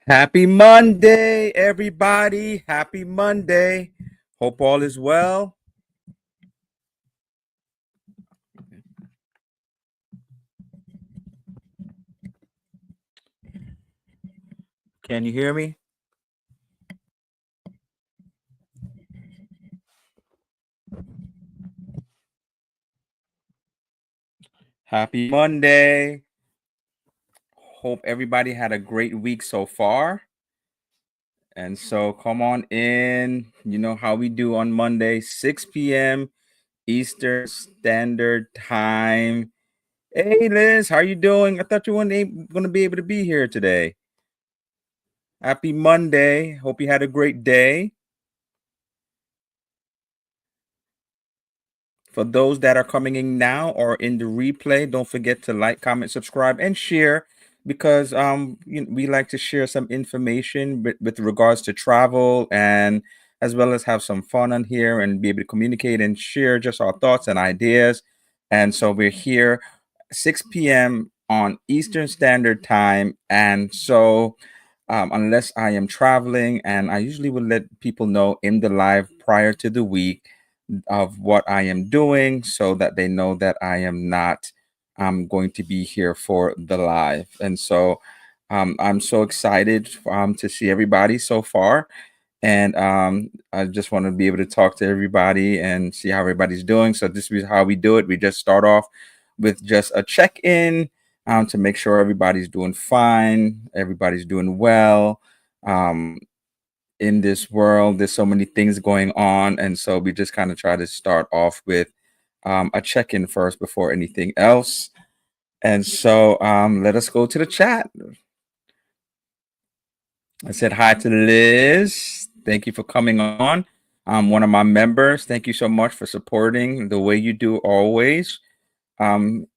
Happy Monday, everybody. Happy Monday. Hope all is well. Can you hear me? Happy Monday. Hope everybody had a great week so far. And so come on in. You know how we do on Monday, 6 p.m. Eastern Standard Time. Hey Liz, how you doing? I thought you weren't going to be able to be here today. Happy Monday. Hope you had a great day. For those that are coming in now or in the replay, don't forget to like, comment, subscribe, and share because we like to share some information with regards to travel and as well as have some fun on here and be able to communicate and share just our thoughts and ideas. And so we're here 6 p.m. on Eastern Standard Time. And so unless I am traveling, and I usually would let people know in the live prior to the week of what I am doing so that they know that I am not going to be here for the live. And so I'm so excited to see everybody so far. And I just want to be able to talk to everybody and see how everybody's doing. So this is how we do it. We just start off with just a check-in to make sure everybody's doing fine, everybody's doing well. Um, in this world, there's so many things going on, and so we just kind of try to start off with a check-in first before anything else. And so let us go to the chat. I said hi to Liz. Thank you for coming on. One of my members. Thank you so much for supporting the way you do always. Um,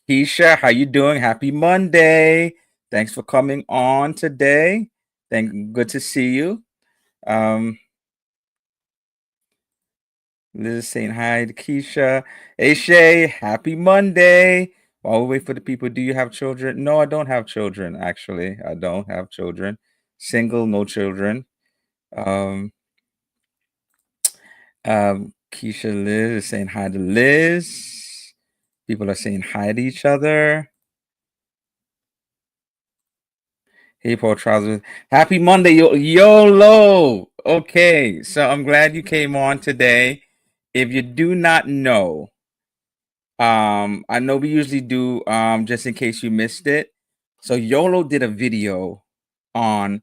Keisha, how you doing? Happy Monday. Thanks for coming on today. Good to see you. Um, Liz saying hi to Keisha. Hey Shay, happy Monday. While we wait for the people, do you have children? No, I don't have children, actually. I don't have children. Single, no children. Um, Keisha Liz is saying hi to Liz. People are saying hi to each other. Hey, Paul Trousers. Happy Monday, YOLO. Okay, so I'm glad you came on today. If you do not know, I know we usually do just in case you missed it. So YOLO did a video on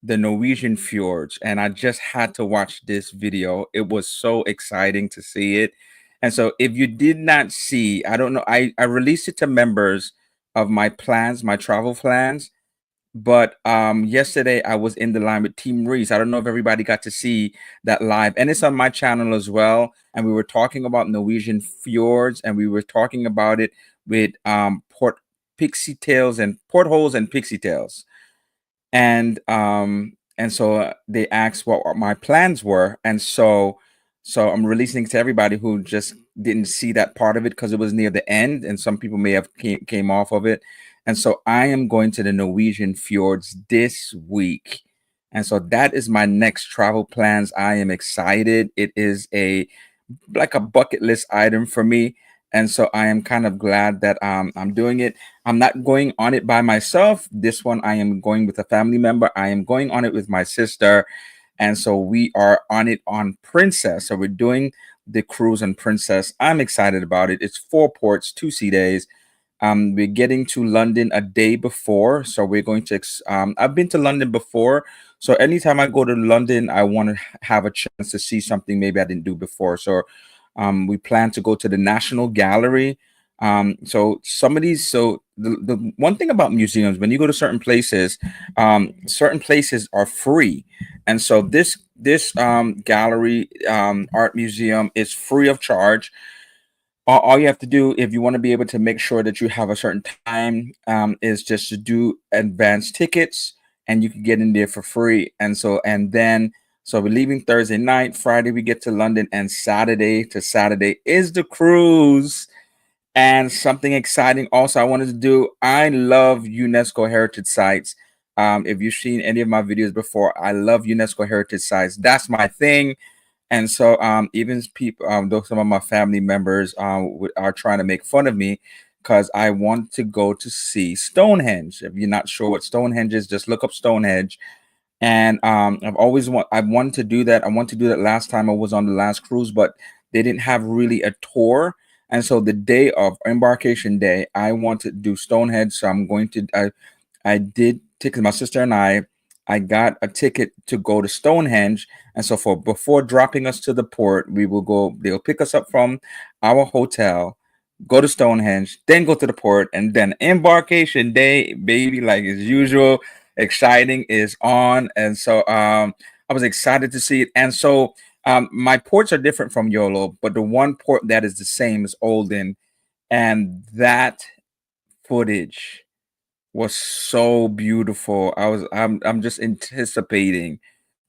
the Norwegian fjords, and I just had to watch this video. It was so exciting to see it. And so if you did not see, I don't know, I released it to members of my plans, my travel plans. But yesterday I was in the line with Team Reese. I don't know if everybody got to see that live, and it's on my channel as well. And we were talking about Norwegian fjords, and we were talking about it with port pixie tails and portholes and pixie tails. And so they asked what my plans were, and so I'm releasing to everybody who just didn't see that part of it because it was near the end, and some people may have came off of it. And so I am going to the Norwegian fjords this week. And so that is my next travel plans. I am excited. It is a like a bucket list item for me. And so I am kind of glad that I'm doing it. I'm not going on it by myself. This one I am going with a family member. I am going on it with my sister. And so we are on it on Princess. So we're doing the cruise on Princess. I'm excited about it. It's 4 ports, 2 sea days. We're getting to London a day before, so we're going to. I've been to London before, so anytime I go to London, I want to have a chance to see something maybe I didn't do before. So, we plan to go to the National Gallery. So some of these, so the one thing about museums, when you go to certain places are free, and so this gallery art museum is free of charge. All you have to do if you want to be able to make sure that you have a certain time is just to do advanced tickets and you can get in there for free. And so we're leaving Thursday night. Friday we get to London, and Saturday to Saturday is the cruise. And something exciting also I wanted to do. I love UNESCO heritage sites. If you've seen any of my videos before, I love UNESCO heritage sites. That's my thing. And so even people, though some of my family members are trying to make fun of me because I want to go to see Stonehenge. If you're not sure what Stonehenge is, just look up Stonehenge. And I wanted to do that. I wanted to do that last time I was on the last cruise, but they didn't have really a tour. And so the day of embarkation day, I want to do Stonehenge. So I'm going to I did ticket my sister and I got a ticket to go to Stonehenge. And so for before dropping us to the port, we will go, they'll pick us up from our hotel, go to Stonehenge, then go to the port, and then embarkation day, baby, like as usual, exciting is on. And so I was excited to see it. And so my ports are different from YOLO, but the one port that is the same is Olden. And that footage was so beautiful. I'm just anticipating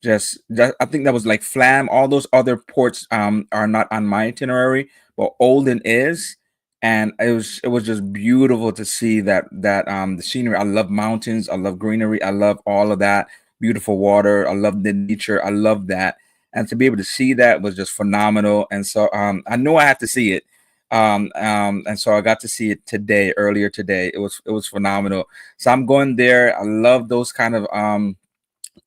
just I think that was like Flam. All those other ports are not on my itinerary, but Olden is. And it was just beautiful to see that the scenery. I love mountains, I love greenery, I love all of that. Beautiful water, I love the nature, I love that. And to be able to see that was just phenomenal. And so I knew I had to see it. And so I got to see it today, earlier today. It was phenomenal. So I'm going there. I love those kind of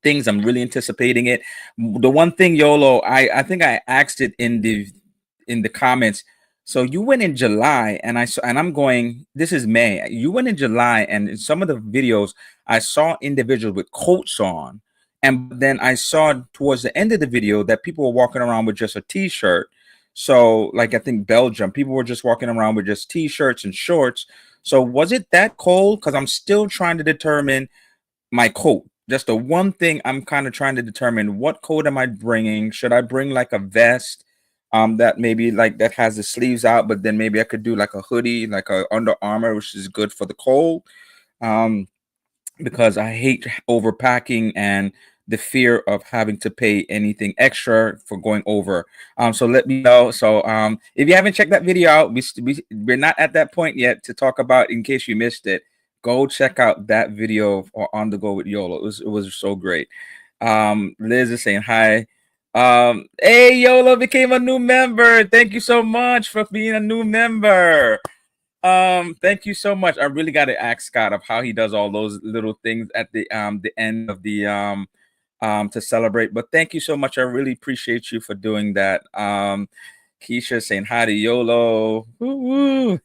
things. I'm really anticipating it. The one thing, YOLO, I think I asked it in the comments. So you went in July, and I'm going. This is May. You went in July, and in some of the videos, I saw individuals with coats on, and then I saw towards the end of the video that people were walking around with just a t-shirt. So, like I think Belgium, people were just walking around with just t-shirts and shorts. So was it that cold? Because I'm still trying to determine my coat. Just the one thing I'm kind of trying to determine, what coat am I bringing? Should I bring like a vest that maybe like that has the sleeves out, but then maybe I could do like a hoodie, like a Under Armour, which is good for the cold. Um, because I hate overpacking and the fear of having to pay anything extra for going over. So let me know. So if you haven't checked that video out, we're not at that point yet to talk about. In case you missed it, go check out that video on the go with YOLO. It was so great. Liz is saying hi. Hey, YOLO became a new member. Thank you so much for being a new member. Thank you so much. I really got to ask Scott of how he does all those little things at the end of the to celebrate. But thank you so much. I really appreciate you for doing that. Keisha saying hi to YOLO. Woo-woo.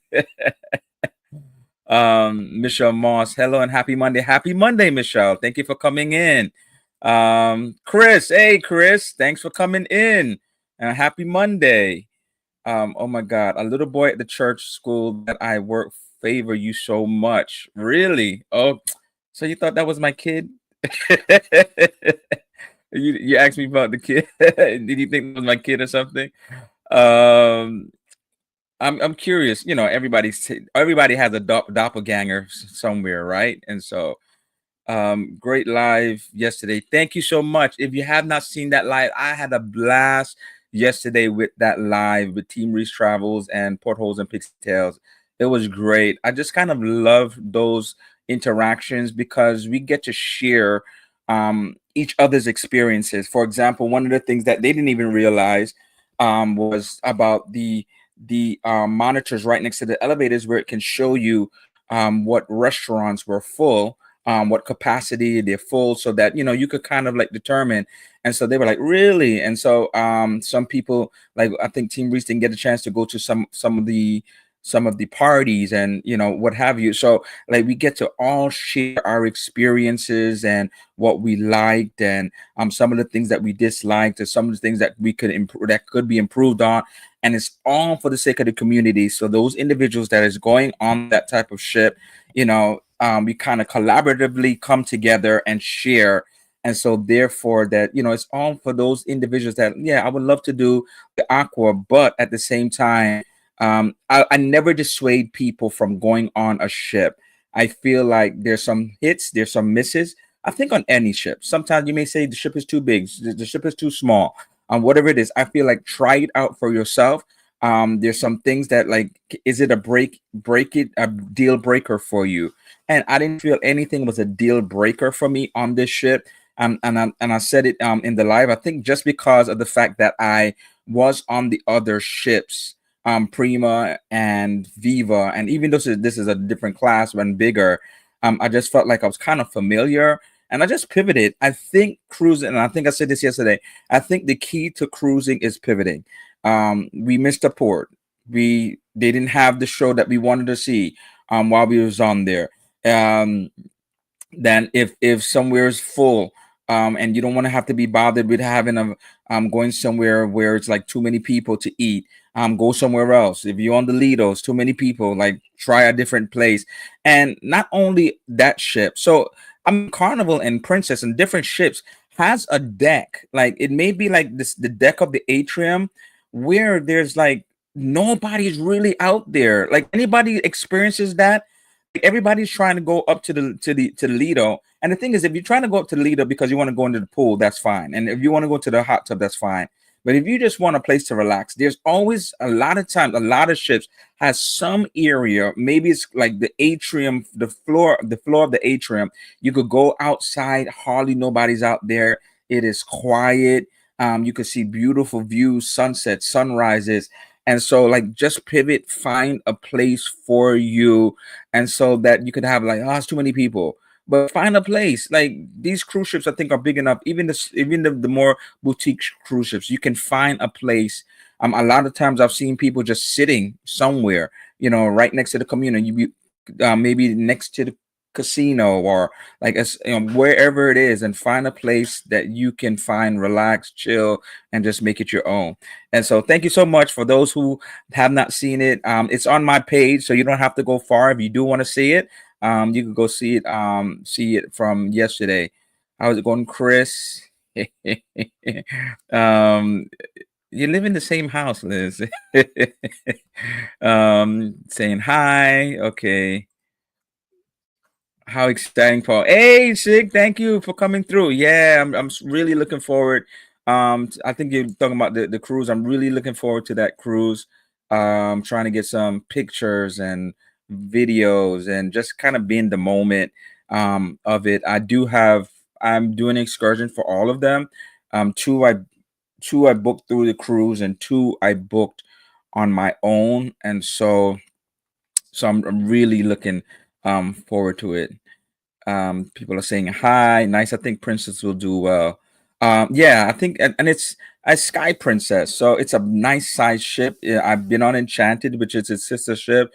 Michelle Moss, hello and happy Monday. Happy Monday, Michelle. Thank you for coming in. Chris, hey Chris, thanks for coming in. Happy Monday. Oh my God, a little boy at the church school that I work favor you so much. Really? Oh, so you thought that was my kid? You asked me about the kid. Did you think that was my kid or something? Um, I'm curious. Everybody has a doppelganger somewhere, right? And so great live yesterday. Thank you so much. If you have not seen that live, I had a blast yesterday with that live with Team Reese Travels and Portholes and Pigtails. It was great. I just kind of love those interactions because we get to share each other's experiences. For example, one of the things that they didn't even realize was about the monitors right next to the elevators where it can show you what restaurants were full, what capacity they're full, so that you could kind of like determine. And so they were like, really? And so some people, like I think Team Reese didn't get a chance to go to some of the parties and what have you. So like we get to all share our experiences and what we liked, and some of the things that we disliked, or some of the things that we could improve, that could be improved on. And it's all for the sake of the community. So those individuals that is going on that type of ship, we kind of collaboratively come together and share. And so therefore that, it's all for those individuals that, yeah, I would love to do the aqua, but at the same time, I never dissuade people from going on a ship. I feel like there's some hits, there's some misses. I think on any ship, sometimes you may say the ship is too big, the ship is too small, whatever it is. I feel like try it out for yourself. There's some things that like, is it a break it a deal breaker for you? And I didn't feel anything was a deal breaker for me on this ship. And I said it in the live. I think just because of the fact that I was on the other ships, Prima and Viva, and even though this is a different class and bigger, I just felt like I was kind of familiar, and I just pivoted. I think cruising, and I think I said this yesterday. I think the key to cruising is pivoting. We missed a port. They didn't have the show that we wanted to see while we was on there. Um, then if somewhere is full, and you don't want to have to be bothered with having a going somewhere where it's like too many people to eat, go somewhere else. If you're on the Lidos, too many people, like try a different place. And not only that ship, so I mean Carnival and Princess and different ships has a deck. Like it may be like this, the deck of the atrium, where there's like nobody's really out there. Like anybody experiences that, everybody's trying to go up to the Lido. And the thing is, if you're trying to go up to the Lido because you want to go into the pool, that's fine. And if you want to go to the hot tub, that's fine. But if you just want a place to relax, there's always a lot of times, a lot of ships has some area. Maybe it's like the atrium, the floor of the atrium. You could go outside, hardly nobody's out there. It is quiet. You could see beautiful views, sunsets, sunrises. And so, like, just pivot, find a place for you, and so that you could have like, oh, it's too many people, but find a place. Like these cruise ships I think are big enough, even the more boutique cruise ships, you can find a place. A lot of times I've seen people just sitting somewhere, right next to the community. Maybe next to the casino, or like wherever it is, and find a place that you can find, relax, chill, and just make it your own. And so thank you so much for those who have not seen it. It's on my page, so you don't have to go far. If you do want to see it, you can go see it from yesterday. How's it going, Chris? um, you live in the same house, Liz. Saying hi. Okay. How exciting, Paul. Hey, Sig, thank you for coming through. Yeah, I'm really looking forward. I think you're talking about the cruise. I'm really looking forward to that cruise. Trying to get some pictures and videos and just kind of be in the moment of it. I'm doing an excursion for all of them. Two I booked through the cruise, and two I booked on my own. And so I'm really looking forward to it. People are saying hi. Nice. I think Princess will do well. Yeah, I think, and it's a Sky Princess, so it's a nice size ship. Yeah, I've been on Enchanted, which is its sister ship.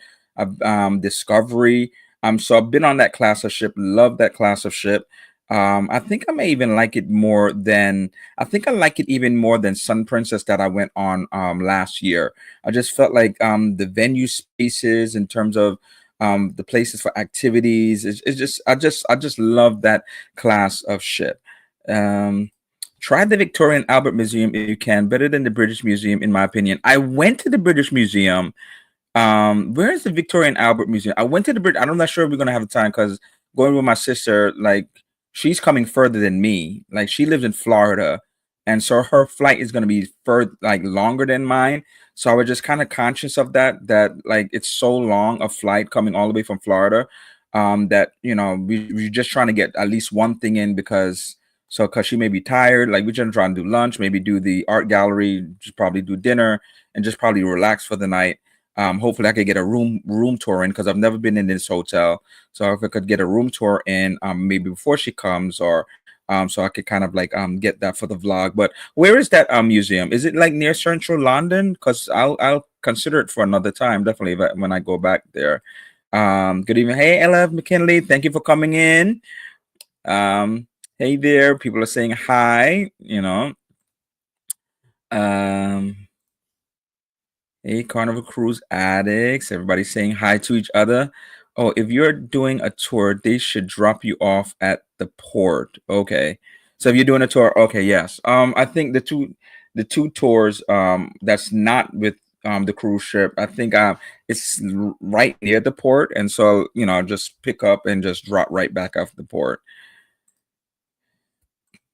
Discovery. So I've been on that class of ship. Love that class of ship. I think I may even like it more than I think I like it even more than Sun Princess that I went on last year. I just felt like the venue spaces in terms of the places for activities. It's just I just love that class of ship. Um, Try the Victoria and Albert Museum if you can. Better than the British Museum, in my opinion. I went to the British Museum. Where is the Victoria and Albert Museum? I went to the Brit. I'm not sure if we're gonna have the time because going with my sister, like she's coming further than me. Like she lives in Florida, and so her flight is gonna be like longer than mine. So I was just kind of conscious of that. That like it's so long a flight coming all the way from Florida. That we're just trying to get at least one thing in because she may be tired. Like we're just trying to do lunch, maybe do the art gallery, just probably do dinner, and just probably relax for the night. Hopefully I could get a room tour in because I've never been in this hotel. So if I could get a room tour in, maybe before she comes, or so I could kind of like get that for the vlog. But where is that museum? Is it like near central London? Because I'll consider it for another time, definitely when I go back there. Good evening. Hey, Ella McKinley, thank you for coming in. Hey there. People are saying hi, Um, Hey, Carnival Cruise addicts. Everybody saying hi to each other. Oh, if you're doing a tour, they should drop you off at the port. Okay. So if you're doing a tour, okay, yes. I think the two tours that's not with the cruise ship, I think it's right near the port, and so just pick up and just drop right back off the port.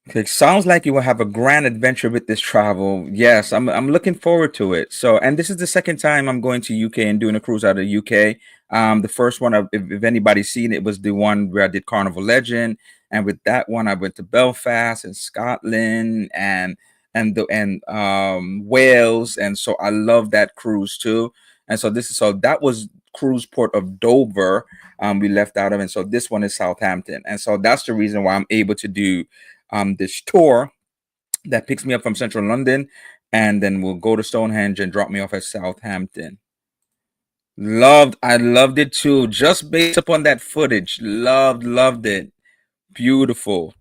Okay, sounds like you will have a grand adventure with this travel. Yes, I'm looking forward to it. So, and this is the second time I'm going to UK and doing a cruise out of the UK. The first one, if anybody's seen it, was the one where I did Carnival Legend, and with that one, I went to Belfast and Scotland and Wales, and so I love that cruise too. And so that was cruise port of Dover. We left out of, and so this one is Southampton, and so that's the reason why I'm able to do this tour that picks me up from central London and then will go to Stonehenge and drop me off at Southampton. I loved it too. Just based upon that footage. Loved it. Beautiful.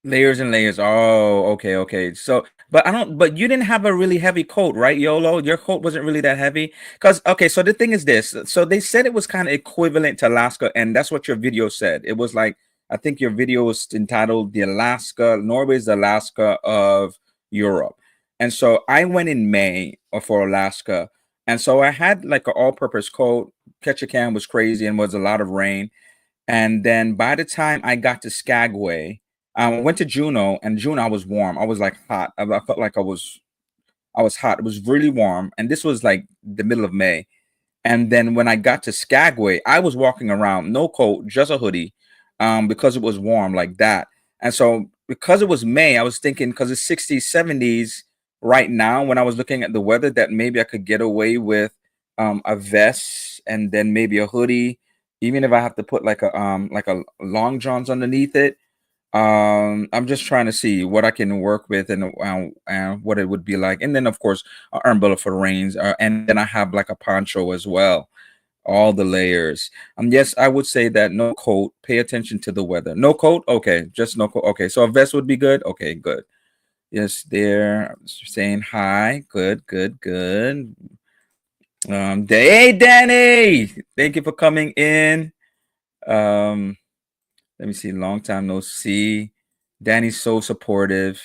Layers and layers. Oh, okay. So, but you didn't have a really heavy coat, right, YOLO? Your coat wasn't really that heavy. Because, okay, so the thing is this. So they said it was kind of equivalent to Alaska, and that's what your video said. It was like, I think your video was entitled Norway's the Alaska of Europe. And so I went in May for Alaska. And so I had like an all-purpose coat. Ketchikan was crazy and was a lot of rain. And then by the time I got to Skagway, I went to Juneau, and Juneau I was warm. I was like hot. I felt like I was hot. It was really warm, and this was like the middle of May. And then when I got to Skagway, I was walking around, no coat, just a hoodie, because it was warm like that. And so because it was May, I was thinking because it's 60s, 70s right now, when I was looking at the weather, that maybe I could get away with a vest and then maybe a hoodie, even if I have to put like a long johns underneath it. I'm just trying to see what I can work with and what it would be like. And then of course, an umbrella for rains, and then I have like a poncho as well. All the layers. Yes, I would say that no coat. Pay attention to the weather. No coat. Okay, just no coat. Okay, so a vest would be good. Okay, good. Yes, they're saying hi. Good. Hey, Danny. Thank you for coming in. Um, Let me see. Long time no see. Danny's so supportive.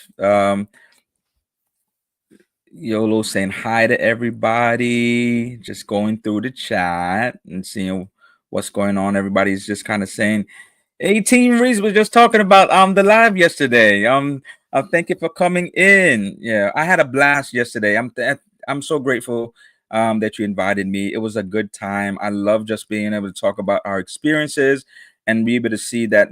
YOLO saying hi to everybody. Just going through the chat and seeing what's going on. Everybody's just kind of saying 18 Reese was just talking about the live yesterday. Thank you for coming in. Yeah, I had a blast yesterday. I'm so grateful that you invited me. It was a good time. I love just being able to talk about our experiences and be able to see that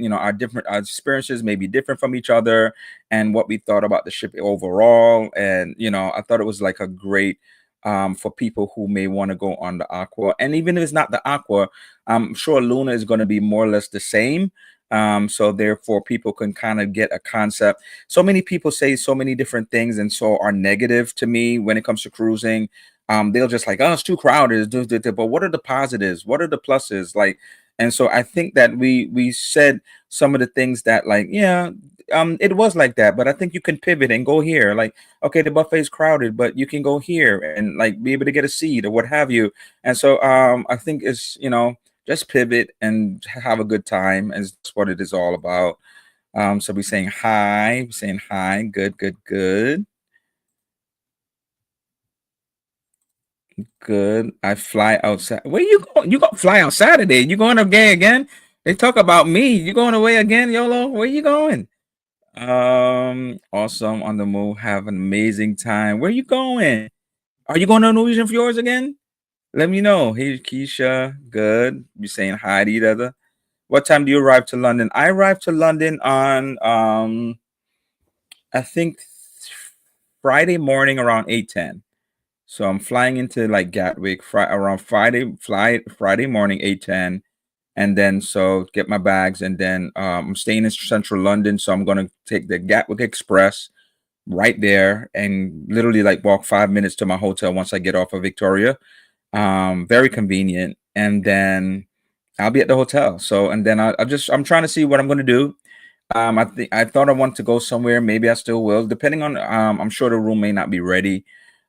our experiences may be different from each other and what we thought about the ship overall. And I thought it was like a great for people who may want to go on the Aqua. And even if it's not the Aqua, I'm sure Luna is going to be more or less the same. So therefore, people can kind of get a concept. So many people say so many different things, and so are negative to me when it comes to cruising. They'll just like, oh, it's too crowded. But what are the positives? What are the pluses? Like, and so I think that we said some of the things that like, yeah, it was like that, but I think you can pivot and go here. Like, okay, the buffet is crowded, but you can go here and like be able to get a seat or what have you. And so I think it's just pivot and have a good time, and that's what it is all about. So we're saying hi, good. Good. I fly outside. Where you going? You gonna fly out Saturday? You going away again? They talk about me. You going away again, YOLO? Where you going? Awesome on the move. Have an amazing time. Where you going? Are you going to Norwegian Fjords again? Let me know. Hey, Keisha. Good. You saying hi to each other? What time do you arrive to London? I arrived to London on I think Friday morning around 8:10. So I'm flying into like Gatwick around Friday morning 8:10, and then so get my bags, and then I'm staying in central London, so I'm gonna take the Gatwick Express right there and literally like walk 5 minutes to my hotel once I get off of Victoria. Very convenient, and then I'll be at the hotel. So and then I'm trying to see what I'm gonna do. I thought I want to go somewhere. Maybe I still will, depending on. I'm sure the room may not be ready,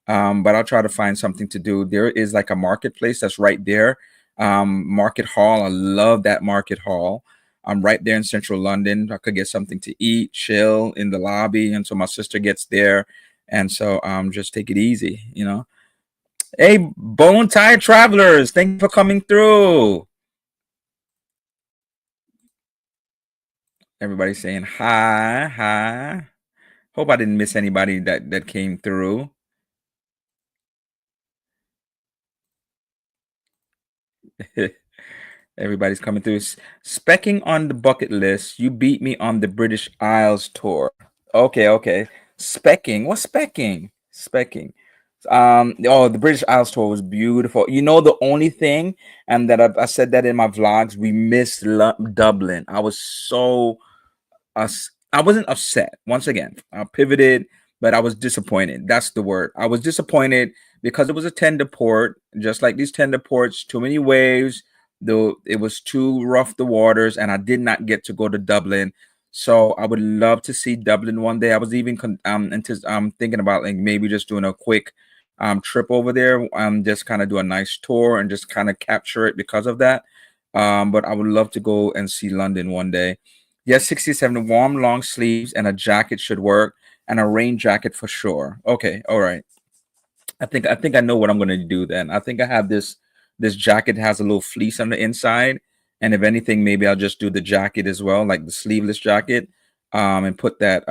but I'll try to find something to do. There is like a marketplace that's right there. Market Hall. I love that Market Hall. I'm right there in central London. I could get something to eat, chill in the lobby until my sister gets there, and so just take it easy. Hey, Bone Tire Travelers, thank you for coming through. Everybody saying hi, hi. Hope I didn't miss anybody that came through. Everybody's coming through. Specking on the bucket list. You beat me on the British Isles tour. Okay, okay. Specking. What's specking? Specking. Oh, the British Isles tour was beautiful. You know, the only thing, and that I said that in my vlogs, we missed Dublin. I was so I wasn't upset. Once again, I pivoted, but I was disappointed. That's the word. I was disappointed because it was a tender port, just like these tender ports. Too many waves. Though it was too rough the waters, and I did not get to go to Dublin. So I would love to see Dublin one day. I was even thinking about like maybe just doing a quick trip over there, just kind of do a nice tour and just kind of capture it because of that. But I would love to go and see London one day. Yes, 67 warm long sleeves and a jacket should work, and a rain jacket for sure. Okay, all right. I think I know what I'm gonna do then. I think I have this jacket has a little fleece on the inside, and if anything, maybe I'll just do the jacket as well, like the sleeveless jacket, and put that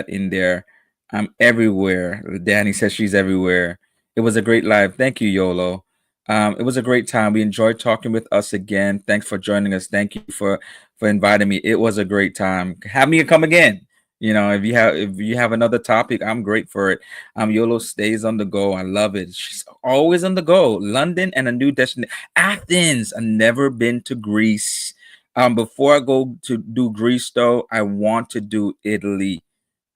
in there. I'm everywhere. Danny says she's everywhere. It was a great live. Thank you, YOLO. It was a great time. We enjoyed talking with us again. Thanks for joining us. Thank you for inviting me. It was a great time. Have me come again. You know, if you have another topic, I'm great for it. YOLO stays on the go. I love it. She's always on the go. London and a new destination. Athens. I've never been to Greece. Before I go to do Greece, though, I want to do Italy.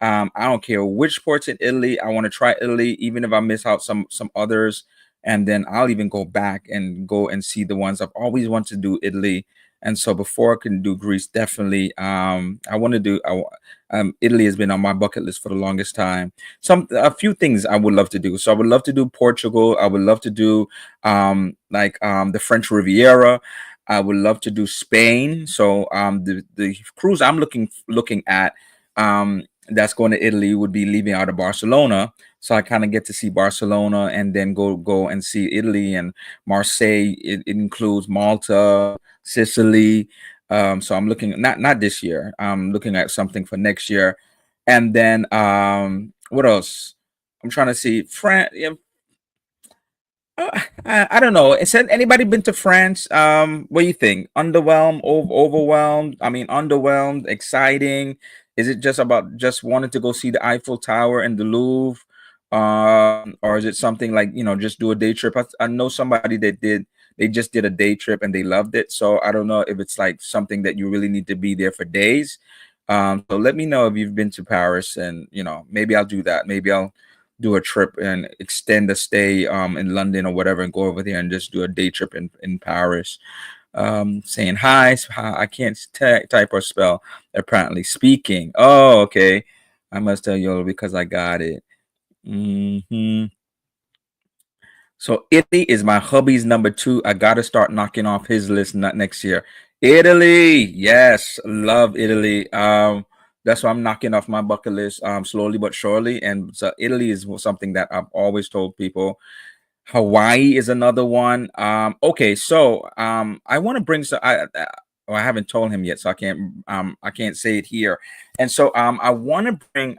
I don't care which ports in Italy. I want to try Italy, even if I miss out some others, and then I'll even go back and go and see the ones I've always wanted to do Italy. And so before I can do Greece, definitely, I want to do. Italy has been on my bucket list for the longest time. A few things I would love to do. So I would love to do Portugal. I would love to do the French Riviera. I would love to do Spain. So the cruise I'm looking at. That's going to Italy would be leaving out of Barcelona. So I kind of get to see Barcelona and then go and see Italy and Marseille. It includes Malta, Sicily. So I'm looking not this year. I'm looking at something for next year. And then what else? I'm trying to see France. Yeah, I don't know. Has anybody been to France? What do you think? Underwhelmed, overwhelmed? I mean, underwhelmed, exciting. Is it just about just wanting to go see the Eiffel Tower and the Louvre, or is it something like just do a day trip? I know somebody that did. They just did a day trip and they loved it. So I don't know if it's like something that you really need to be there for days. So let me know if you've been to Paris, and maybe I'll do that. Maybe I'll do a trip and extend a stay in London or whatever and go over there and just do a day trip in Paris. Saying hi. I can't type or spell. Apparently speaking. Oh, okay. I must tell you because I got it. Hmm. So Italy is my hubby's number two. I gotta start knocking off his list next year. Italy, yes, love Italy. That's why I'm knocking off my bucket list slowly but surely. And so Italy is something that I've always told people. Hawaii is another one. Okay, so I want to bring some. I haven't told him yet, so I can't say it here. And so I want to bring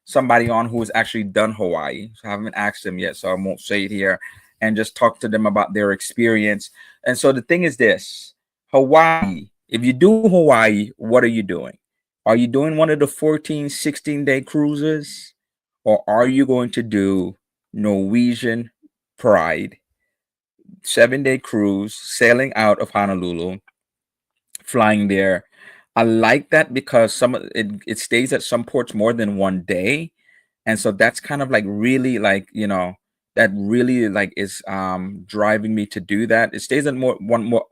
somebody on who has actually done Hawaii. So I haven't asked them yet, so I won't say it here, and just talk to them about their experience. And so the thing is this: Hawaii. If you do Hawaii, what are you doing? Are you doing one of the 14, 16-day cruises, or are you going to do Norwegian Pride, 7-day cruise, sailing out of Honolulu, flying there? I like that because it stays at some ports more than one day, and so that's kind of like really like that really like is driving me to do that. It stays at more one more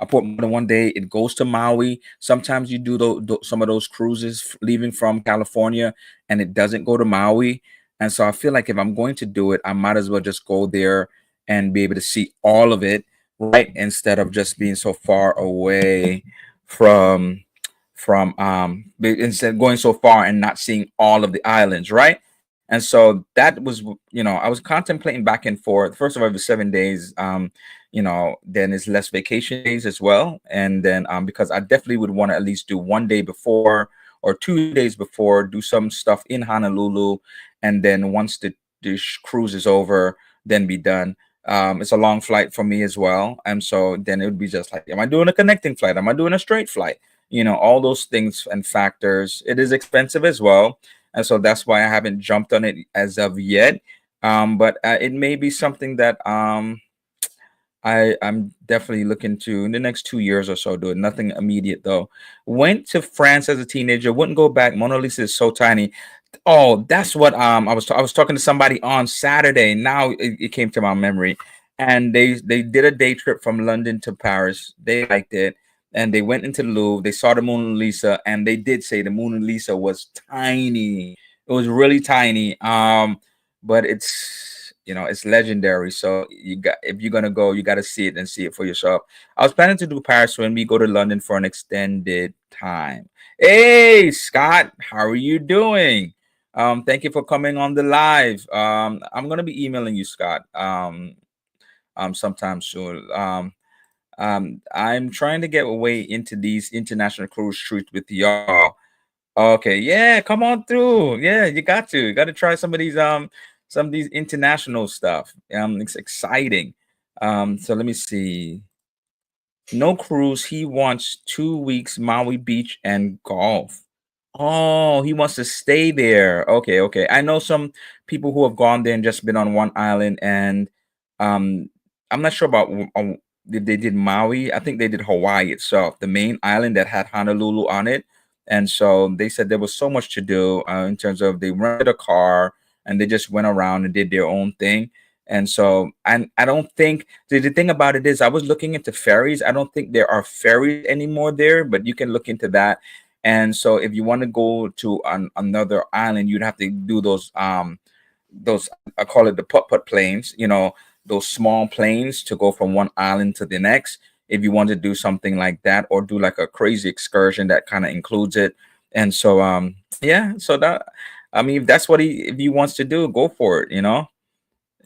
a port more than one day. It goes to Maui. Sometimes you do some of those cruises leaving from California, and it doesn't go to Maui. And so I feel like if I'm going to do it, I might as well just go there and be able to see all of it, right? Instead of just being so far away from instead of going so far and not seeing all of the islands, right? And so that was, I was contemplating back and forth. First of all, it was 7 days. then it's less vacation days as well. And then because I definitely would want to at least do one day before or 2 days before, do some stuff in Honolulu, and then once the cruise is over, then be done. It's a long flight for me as well, and so then it would be just like, am I doing a connecting flight? Am I doing a straight flight? All those things and factors. It is expensive as well, and so that's why I haven't jumped on it as of yet. But it may be something that I'm definitely looking to in the next 2 years or so do it. Nothing immediate though. Went to France as a teenager. Wouldn't go back. Mona Lisa is so tiny. Oh, that's what I was talking to somebody on Saturday. Now it came to my memory, and they did a day trip from London to Paris. They liked it, and they went into the Louvre. They saw the Mona Lisa, and they did say the Mona Lisa was tiny. It was really tiny. But it's legendary. So if you're gonna go, you got to see it and see it for yourself. I was planning to do Paris when we go to London for an extended time. Hey, Scott, how are you doing? Thank you for coming on the live. I'm gonna be emailing you, Scott, sometime soon. I'm trying to get way into these international cruise trips with y'all. Okay, yeah, come on through. Yeah, you got to. You got to try some of these international stuff. It's exciting. So let me see. No cruise. He wants 2 weeks Maui Beach and golf. Oh, he wants to stay there. Okay, okay. I know some people who have gone there and just been on one island, and um, I'm not sure about if they did Maui. I think they did Hawaii itself, the main island that had Honolulu on it. And so they said there was so much to do in terms of they rented a car and they just went around and did their own thing. And so I don't think the thing about it is I was looking into ferries. I don't think there are ferries anymore there, but you can look into that. And so if you want to go to another island, you'd have to do those I call it the putt-putt planes, those small planes to go from one island to the next. If you want to do something like that or do like a crazy excursion that kind of includes it. And so yeah, so that I mean if that's what if he wants to do, go for it.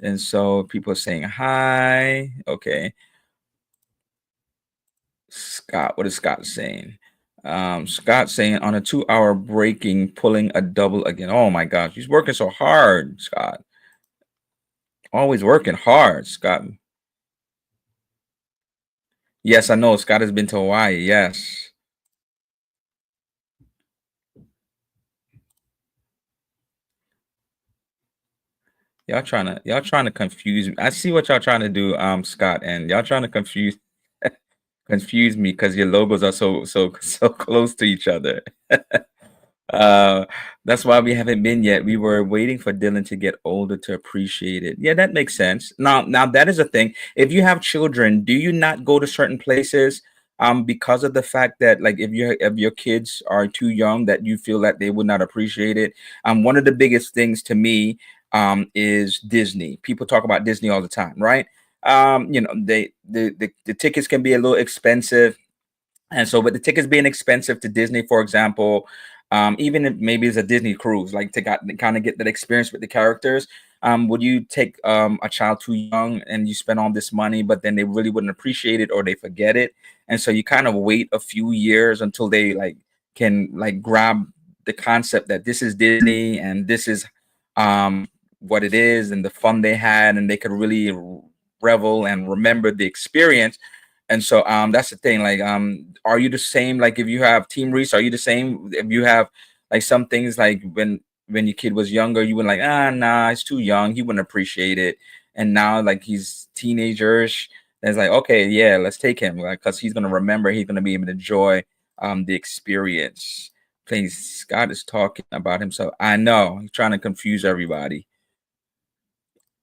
And so people are saying hi. Okay. Scott, what is Scott saying? Scott saying on a 2 hour breaking, pulling a double again. Oh my gosh, he's working so hard, Scott. Always working hard, Scott. Yes, I know Scott has been to Hawaii. Yes. Y'all trying to confuse me. I see what y'all trying to do, Scott, and y'all trying to confuse me because your logos are so close to each other. Uh, that's why we haven't been yet. We were waiting for Dylan to get older to appreciate it. Yeah, that makes sense. Now that is a thing. If you have children, do you not go to certain places because of the fact that like if your kids are too young that you feel that they would not appreciate it? One of the biggest things to me is Disney. People talk about Disney all the time, right? The tickets can be a little expensive, and so, with the tickets being expensive to Disney, for example, even if maybe it's a Disney cruise, like to kind of get that experience with the characters, would you take a child too young and you spend all this money, but then they really wouldn't appreciate it or they forget it, and so you kind of wait a few years until they like can like grab the concept that this is Disney and this is what it is and the fun they had, and they could really revel and remember the experience. And so that's the thing. Like, are you the same? Like if you have Team Reese, are you the same? If you have like some things like when your kid was younger, you were like, nah, he's too young, he wouldn't appreciate it. And now like he's teenagerish, and it's like, okay, yeah, let's take him, like, because he's gonna remember, he's gonna be able to enjoy the experience. Please, Scott is talking about himself. I know he's trying to confuse everybody.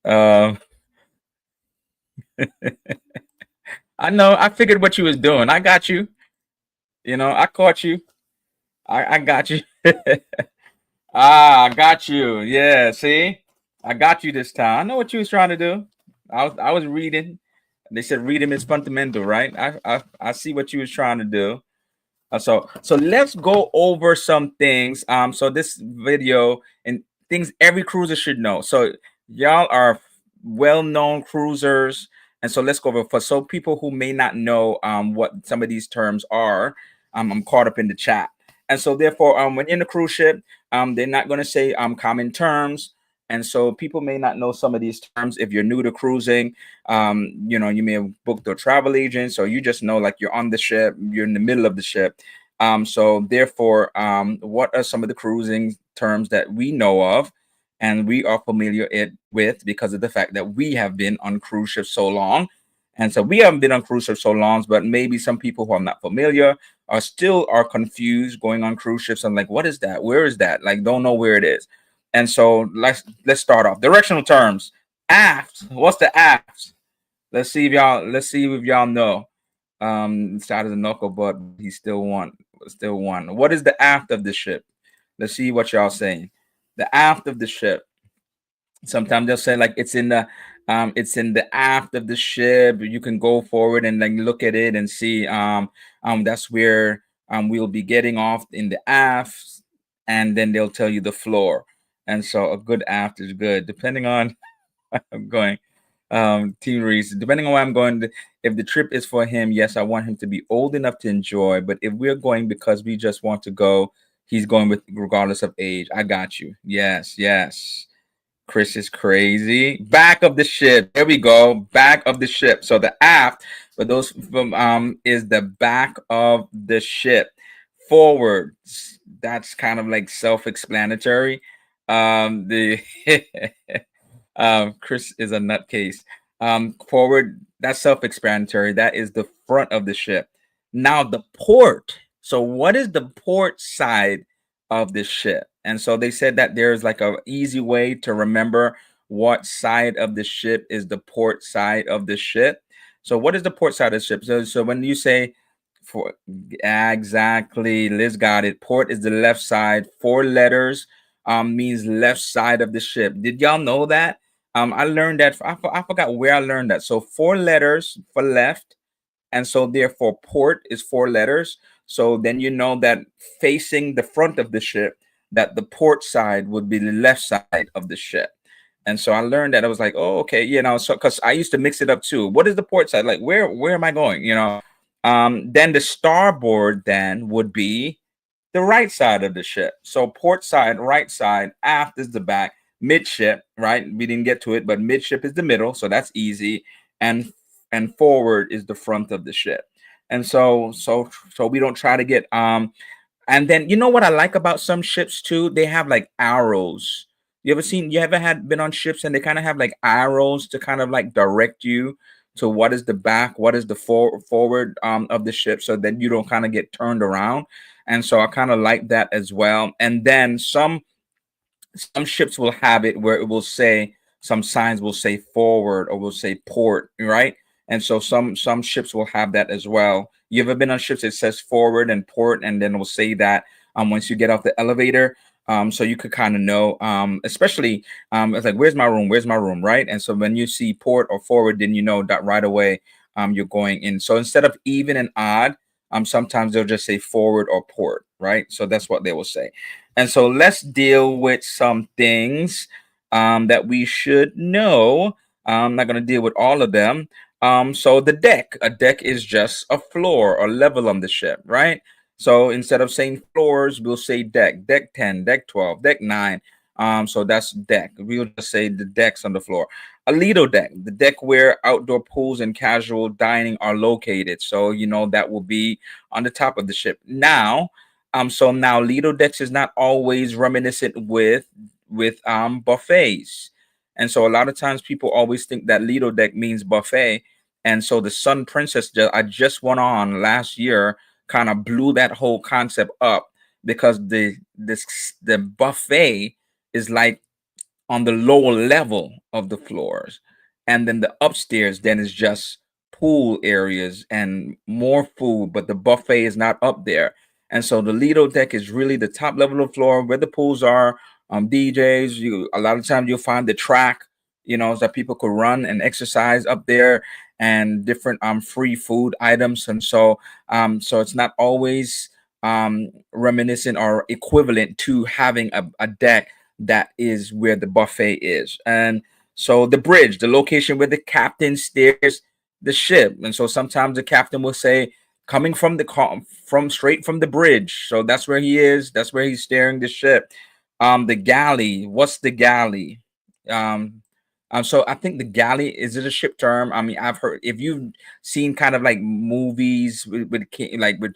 Um I know, I figured what you was doing. I got you. I caught you. I got you. I got you. Yeah, see? I got you this time. I know what you was trying to do. I was reading. They said reading is fundamental, right? I see what you was trying to do. So let's go over some things. So this video and things every cruiser should know. So y'all are well-known cruisers. And so let's go over for so people who may not know what some of these terms are. I'm caught up in the chat. And so therefore, when in a cruise ship, they're not going to say common terms. And so people may not know some of these terms. If you're new to cruising, you may have booked a travel agent, or you just know like you're on the ship, you're in the middle of the ship. So therefore, what are some of the cruising terms that we know of and we are familiar with because of the fact that we have been on cruise ships so long? And so we haven't been on cruise ships so long, but maybe some people who are not familiar are confused going on cruise ships. I'm like, what is that? Where is that? Like, don't know where it is. And so let's start off. Directional terms. Aft. What's the aft? Let's see if y'all know. Started the knuckle, but he still won. Still won. What is the aft of the ship? Let's see what y'all saying. The aft of the ship. Sometimes they'll say like it's in the aft of the ship. You can go forward and like look at it and see that's where we'll be getting off in the aft, and then they'll tell you the floor. And so a good aft is good, depending on I'm going. Team Reese, depending on where I'm going, if the trip is for him, yes, I want him to be old enough to enjoy. But if we're going because we just want to go, he's going with regardless of age. I got you. Yes, yes. Chris is crazy. Back of the ship. There we go. Back of the ship. So the aft, for those from is the back of the ship. Forward. That's kind of like self-explanatory. The Chris is a nutcase. Forward, that's self-explanatory. That is the front of the ship. Now the port. So what is the port side of the ship? And so they said that there's like a easy way to remember what side of the ship is the port side of the ship. So what is the port side of the ship? So when you say for exactly, Liz got it. Port is the left side. Four letters means left side of the ship. Did y'all know that? I learned that. I forgot where I learned that. So four letters for left, and so therefore port is four letters. So then you know that facing the front of the ship, that the port side would be the left side of the ship. And so I learned that. I was like, oh, okay, so because I used to mix it up too. What is the port side? Like, where am I going? Then the starboard then would be the right side of the ship. So port side, right side, aft is the back, midship, right? We didn't get to it, but midship is the middle, so that's easy. And forward is the front of the ship. And so we don't try to get and then you know what I like about some ships too? They have like arrows. You ever had been on ships and they kind of have like arrows to kind of like direct you to what is the back, what is the forward of the ship, so that you don't kind of get turned around. And so I kind of like that as well. And then some ships will have it where it will say, some signs will say forward or will say port, right? And so some ships will have that as well. You ever been on ships that says forward and port, and then it will say that once you get off the elevator, so you could kind of know, especially it's like, where's my room, right? And so when you see port or forward, then you know that right away you're going in. So instead of even and odd, sometimes they'll just say forward or port, right? So that's what they will say. And so let's deal with some things that we should know. I'm not going to deal with all of them. So the deck, a deck is just a floor or level on the ship, right? So instead of saying floors, we'll say deck 10, deck 12, deck 9. So that's deck. We'll just say the decks on the floor. A Lido deck, the deck where outdoor pools and casual dining are located. So, that will be on the top of the ship. So now Lido decks is not always reminiscent with buffets. And so a lot of times people always think that Lido deck means buffet. And so the Sun Princess I just went on last year kind of blew that whole concept up, because the buffet is like on the lower level of the floors, and then the upstairs then is just pool areas and more food, but the buffet is not up there. And so the Lido deck is really the top level of the floor where the pools are. DJs, a lot of times you'll find the track, so that people could run and exercise up there, and different free food items. And so it's not always reminiscent or equivalent to having a deck that is where the buffet is. And So the bridge, the location where the captain steers the ship, and so sometimes the captain will say, "Coming from the from straight from the bridge." So that's where he is. That's where he's steering the ship. The galley. What's the galley? Um, so I think the galley is it a ship term? I mean, I've heard if you've seen kind of like movies like with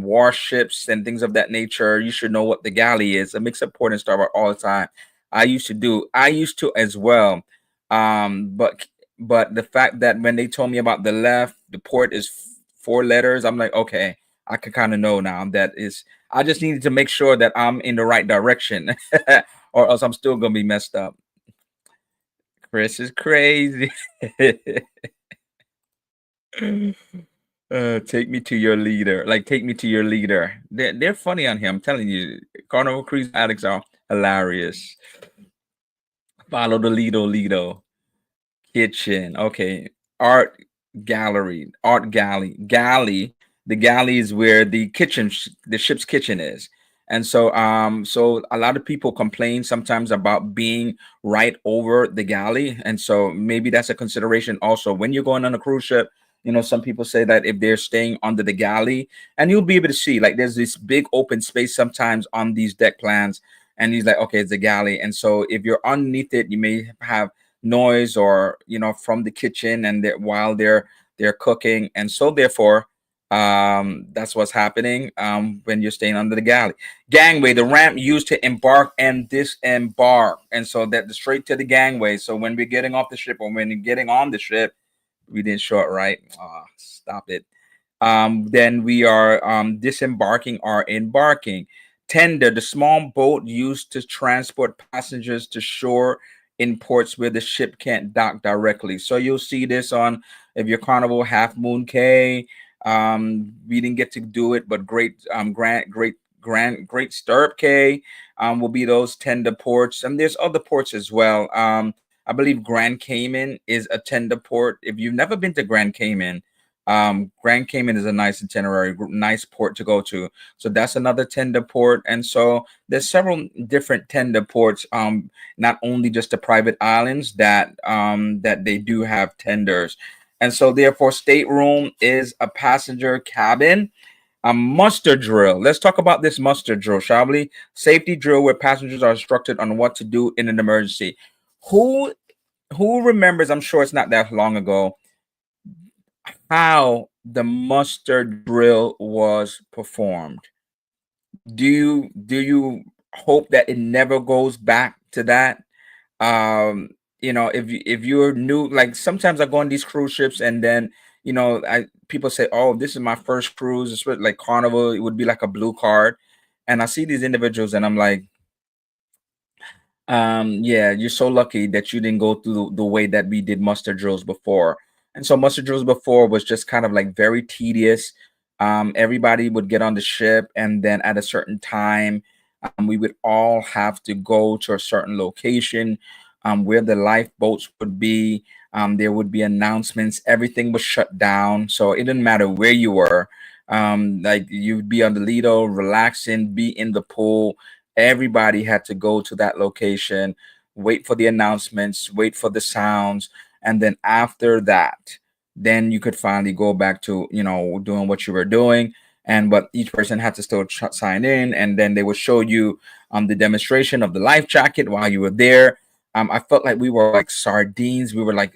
warships and things of that nature, you should know what the galley is. A mix-up port in Starboard all the time. I used to do. I used to as well. But the fact that when they told me about the left, the port is four letters. I'm like, okay, I can kind of know now. That is. I just needed to make sure that I'm in the right direction, or else I'm still gonna be messed up. Chris is crazy. Take me to your leader. Like, take me to your leader. They're funny on here. I'm telling you, Carnival Cruise addicts are hilarious. Follow the Lido kitchen. Okay, art art galley. The galley is where the the ship's kitchen is. And so, so a lot of people complain sometimes about being right over the galley, and so maybe that's a consideration also when you're going on a cruise ship. You know, some people say that if they're staying under the galley, and you'll be able to see like there's this big open space sometimes on these deck plans, and he's like, okay, it's the galley, and so if you're underneath it, you may have noise or from the kitchen and while they're cooking, and so therefore that's what's happening when you're staying under the galley. Gangway, the ramp used to embark and disembark, and so that straight to the gangway. So when we're getting off the ship or when you're getting on the ship, we didn't show it right. Stop it. Then we are disembarking or embarking. Tender, the small boat used to transport passengers to shore in ports where the ship can't dock directly. So you'll see this on if your Carnival Half Moon Cay. We didn't get to do it, but Great Stirrup Cay will be those tender ports, and there's other ports as well. I believe Grand Cayman is a tender port. If you've never been to Grand Cayman, Grand Cayman is a nice itinerary, nice port to go to. So that's another tender port. And so there's several different tender ports, not only just the private islands that they do have tenders. And so therefore, stateroom is a passenger cabin. A muster drill. Let's talk about this muster drill, shall we? Safety drill where passengers are instructed on what to do in an emergency. Who who remembers? I'm sure it's not that long ago how the mustard drill was performed. Do you hope that it never goes back to that? If you're new, like sometimes I go on these cruise ships and then I people say, "Oh, this is my first cruise." It's like Carnival, it would be like a blue card, and I see these individuals and I'm like, yeah, you're so lucky that you didn't go through the way that we did muster drills before. And so muster drills before was just kind of like very tedious. Everybody would get on the ship, and then at a certain time, we would all have to go to a certain location where the lifeboats would be. There would be announcements. Everything was shut down, so it didn't matter where you were. Like you'd be on the Lido, relaxing, be in the pool. Everybody had to go to that location, wait for the announcements, wait for the sounds, and then after that, then you could finally go back to doing what you were doing. And but each person had to still sign in, and then they would show you the demonstration of the life jacket while you were there. I felt like we were like sardines. We were like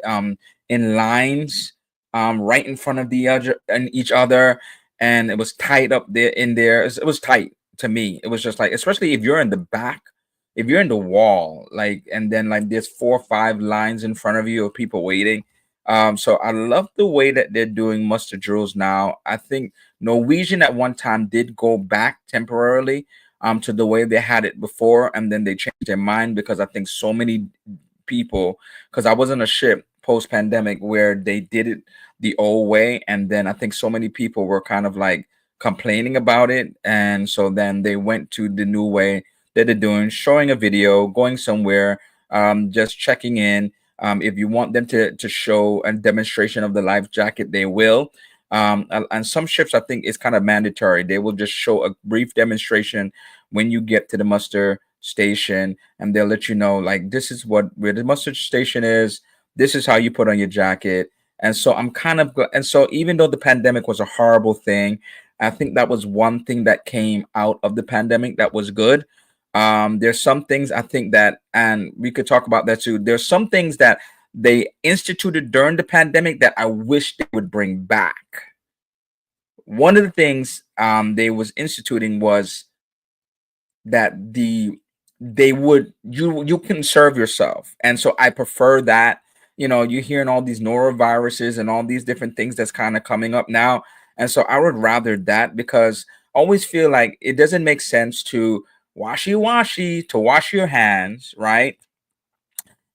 in lines, right in front of the other and each other, and it was tight up there in there. It was tight to me. It was just like, especially if you're in the back, if you're in the wall, like, and then like there's 4 or 5 lines in front of you of people waiting. So I love the way that they're doing muster drills now. I think Norwegian at one time did go back temporarily to the way they had it before, and then they changed their mind because I think so many people, because I was on a ship post pandemic where they did it the old way, and then I think so many people were kind of like complaining about it, and so then they went to the new way that they're doing, showing a video, going somewhere, just checking in. If you want them to show a demonstration of the life jacket, they will. And some ships, I think, is kind of mandatory. They will just show a brief demonstration when you get to the muster station, and they'll let you know like this is what where the mustard station is. This is how you put on your jacket. And so I'm kind of and so even though the pandemic was a horrible thing, I think that was one thing that came out of the pandemic that was good. There's some things I think that, and we could talk about that too. There's some things that they instituted during the pandemic that I wish they would bring back. One of the things they was instituting was that they would you can serve yourself, and so I prefer that. You know, you're hearing all these noroviruses and all these different things that's kind of coming up now, and so I would rather that because I always feel like it doesn't make sense to wash your hands, right?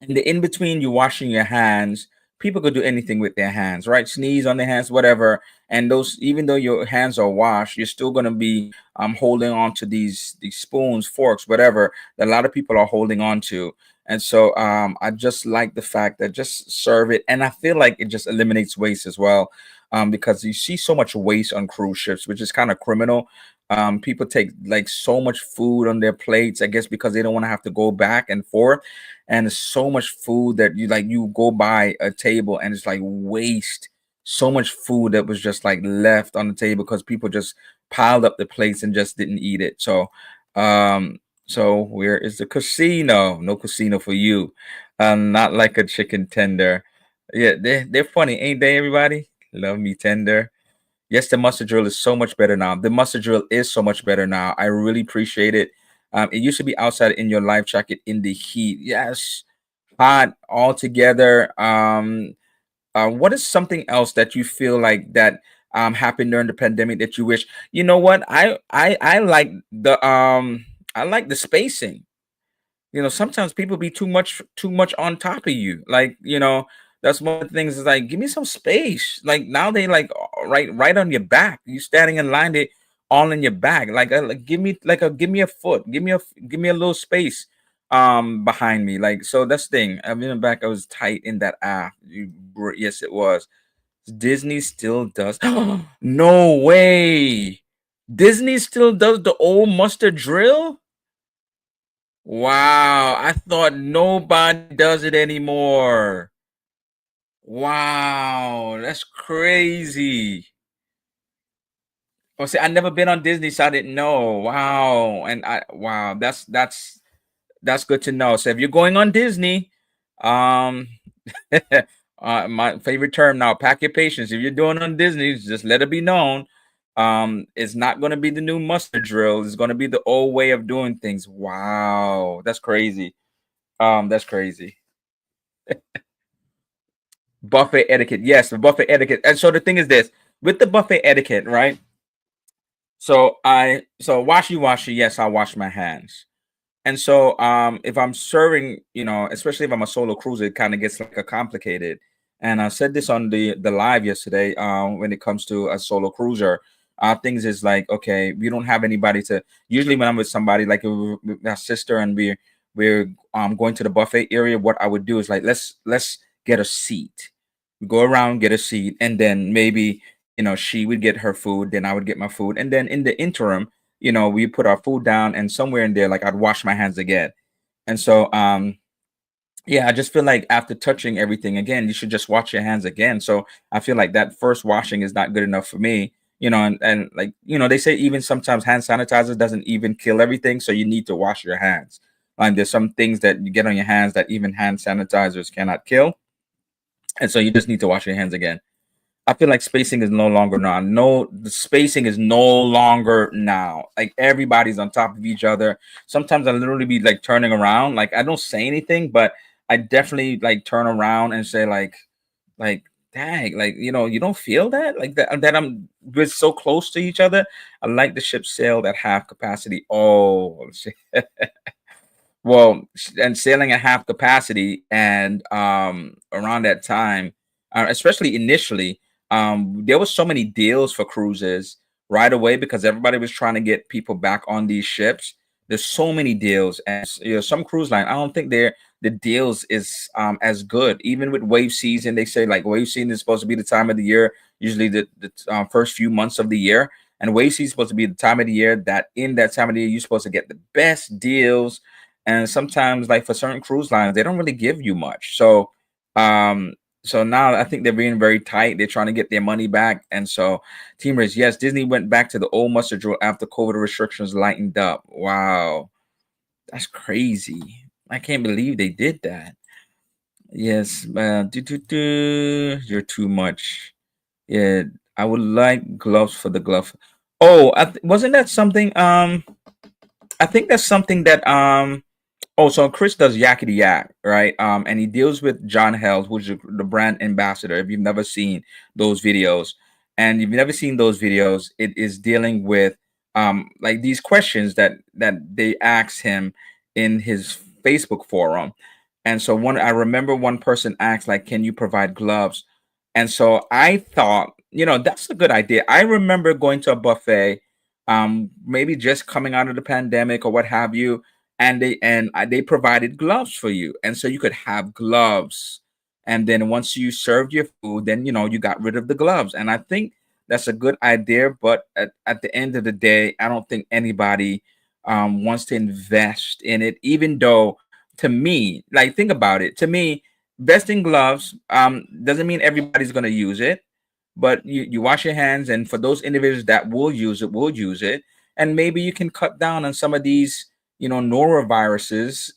In the in between you washing your hands, people could do anything with their hands, right? Sneeze on their hands, whatever. And those, even though your hands are washed, you're still gonna be holding on to these spoons, forks, whatever that a lot of people are holding on to. And so I just like the fact that just serve it, and I feel like it just eliminates waste as well, because you see so much waste on cruise ships, which is kind of criminal. People take like so much food on their plates, I guess, because they don't want to have to go back and forth, and there's so much food that you go by a table and it's like waste, so much food that was just like left on the table because people just piled up the plates and just didn't eat it. So so where is the casino? No casino for you. Not like a chicken tender. Yeah, they're funny, ain't they, everybody? Love me tender. Yes, the mustard drill is so much better now. The mustard drill is so much better now. I really appreciate it. It used to be outside in your life jacket in the heat. Yes, hot all together. What is something else that you feel like that happened during the pandemic that you wish? You know what? I like the spacing. You know, sometimes people be too much on top of you. Like, you know, that's one of the things is like, give me some space. Like now they like right on your back. You standing in line, they all in your back. Like give me a foot, give me a little space behind me. Like so that's the thing. I mean back I was tight in that app. Yes, it was. Disney still does. No way. Disney still does the old mustard drill? Wow, I thought nobody does it anymore. Wow, that's crazy. Oh, see, I never been on Disney, so I didn't know. Wow, and wow, that's good to know. So if you're going on Disney, um, my favorite term now, pack your patience. If you're doing on Disney, just let it be known. It's not going to be the new mustard drill. It's going to be the old way of doing things. Wow, that's crazy. That's crazy. Buffet etiquette. Yes, the buffet etiquette. And so the thing is this with the buffet etiquette, right? So washy, yes, I wash my hands. And so if I'm serving, you know, especially if I'm a solo cruiser, it kind of gets like a complicated. And I said this on the live yesterday, when it comes to a solo cruiser, things is like, okay, we don't have anybody to usually when I'm with somebody like with my sister and we're going to the buffet area, what I would do is like let's get a seat. We go around, get a seat, and then maybe, you know, she would get her food, then I would get my food. And then in the interim, you know, we put our food down and somewhere in there, like I'd wash my hands again. And so yeah, I just feel like after touching everything again, you should just wash your hands again. So I feel like that first washing is not good enough for me, you know, and like, you know, they say even sometimes hand sanitizer doesn't even kill everything. So you need to wash your hands. Like there's some things that you get on your hands that even hand sanitizers cannot kill. And so you just need to wash your hands again. I feel like spacing is no longer now. No, the spacing is no longer now. Like everybody's on top of each other. Sometimes I literally be like turning around. Like I don't say anything, but I definitely like turn around and say like, dang, like you know, you don't feel that like that I'm we're so close to each other. I like the ship sailed at half capacity. Oh, shit. Well, and sailing at half capacity, and around that time, especially initially, there was so many deals for cruises right away because everybody was trying to get people back on these ships. There's so many deals, and you know, some cruise line, I don't think the deals is as good. Even with wave season, they say like wave season is supposed to be the time of the year, usually the first few months of the year, and wave season is supposed to be the time of the year that in that time of the year you're supposed to get the best deals, and sometimes like for certain cruise lines they don't really give you much. Um so now I think they're being very tight. They're trying to get their money back. And so teamers, yes, Disney went back to the old mustard drill after COVID restrictions lightened up. Wow, that's crazy. I can't believe they did that. Yes, you're too much. Yeah, I would like gloves for the glove. Oh, wasn't that something? I think that's something that Oh, so Chris does Yakety Yak, right? And he deals with John Hells, which is the brand ambassador. If you've never seen those videos, and you've never seen those videos, it is dealing with like these questions that they ask him in his Facebook forum. And so one, I remember one person asked, like, "Can you provide gloves?" And so I thought, that's a good idea. I remember going to a buffet, maybe just coming out of the pandemic or what have you, and they provided gloves for you, and so you could have gloves. And then once you served your food, then you got rid of the gloves. And I think that's a good idea, but at the end of the day, I don't think anybody wants to invest in it, even though, to me, like, think about it, to me, vesting gloves doesn't mean everybody's going to use it, but you wash your hands, and for those individuals that will use it. And maybe you can cut down on some of these noroviruses,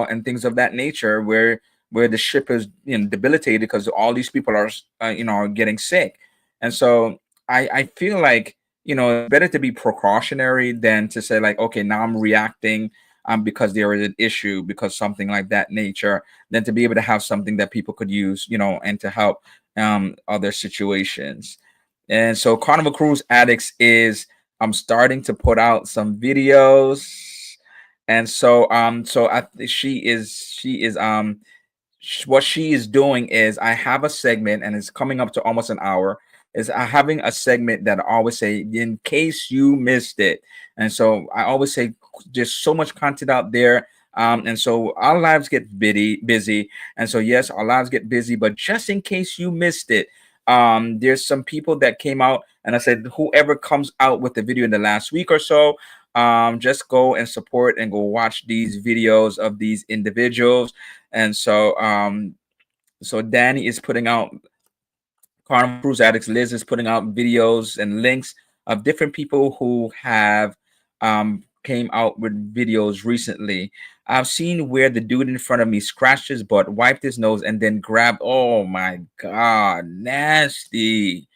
and things of that nature, where the ship is debilitated because all these people are are getting sick. And so I feel like it's better to be precautionary than to say, like, okay, now I'm reacting because there is an issue, because something like that nature, than to be able to have something that people could use, and to help other situations. And so Carnival Cruise Addicts is starting to put out some videos. And so what she is doing is, I have a segment, and it's coming up to almost an hour, is I having a segment that I always say, in case you missed it. And so I always say, there's so much content out there. And so our lives get busy. And so, yes, our lives get busy, but just in case you missed it, there's some people that came out, and I said, whoever comes out with the video in the last week or so, just go and support and go watch these videos of these individuals. And so Danny is putting out, Carnival Cruise Addicts Liz is putting out videos and links of different people who have came out with videos recently. I've seen where the dude in front of me scratched his butt, wiped his nose, and then grabbed. Oh my god, nasty.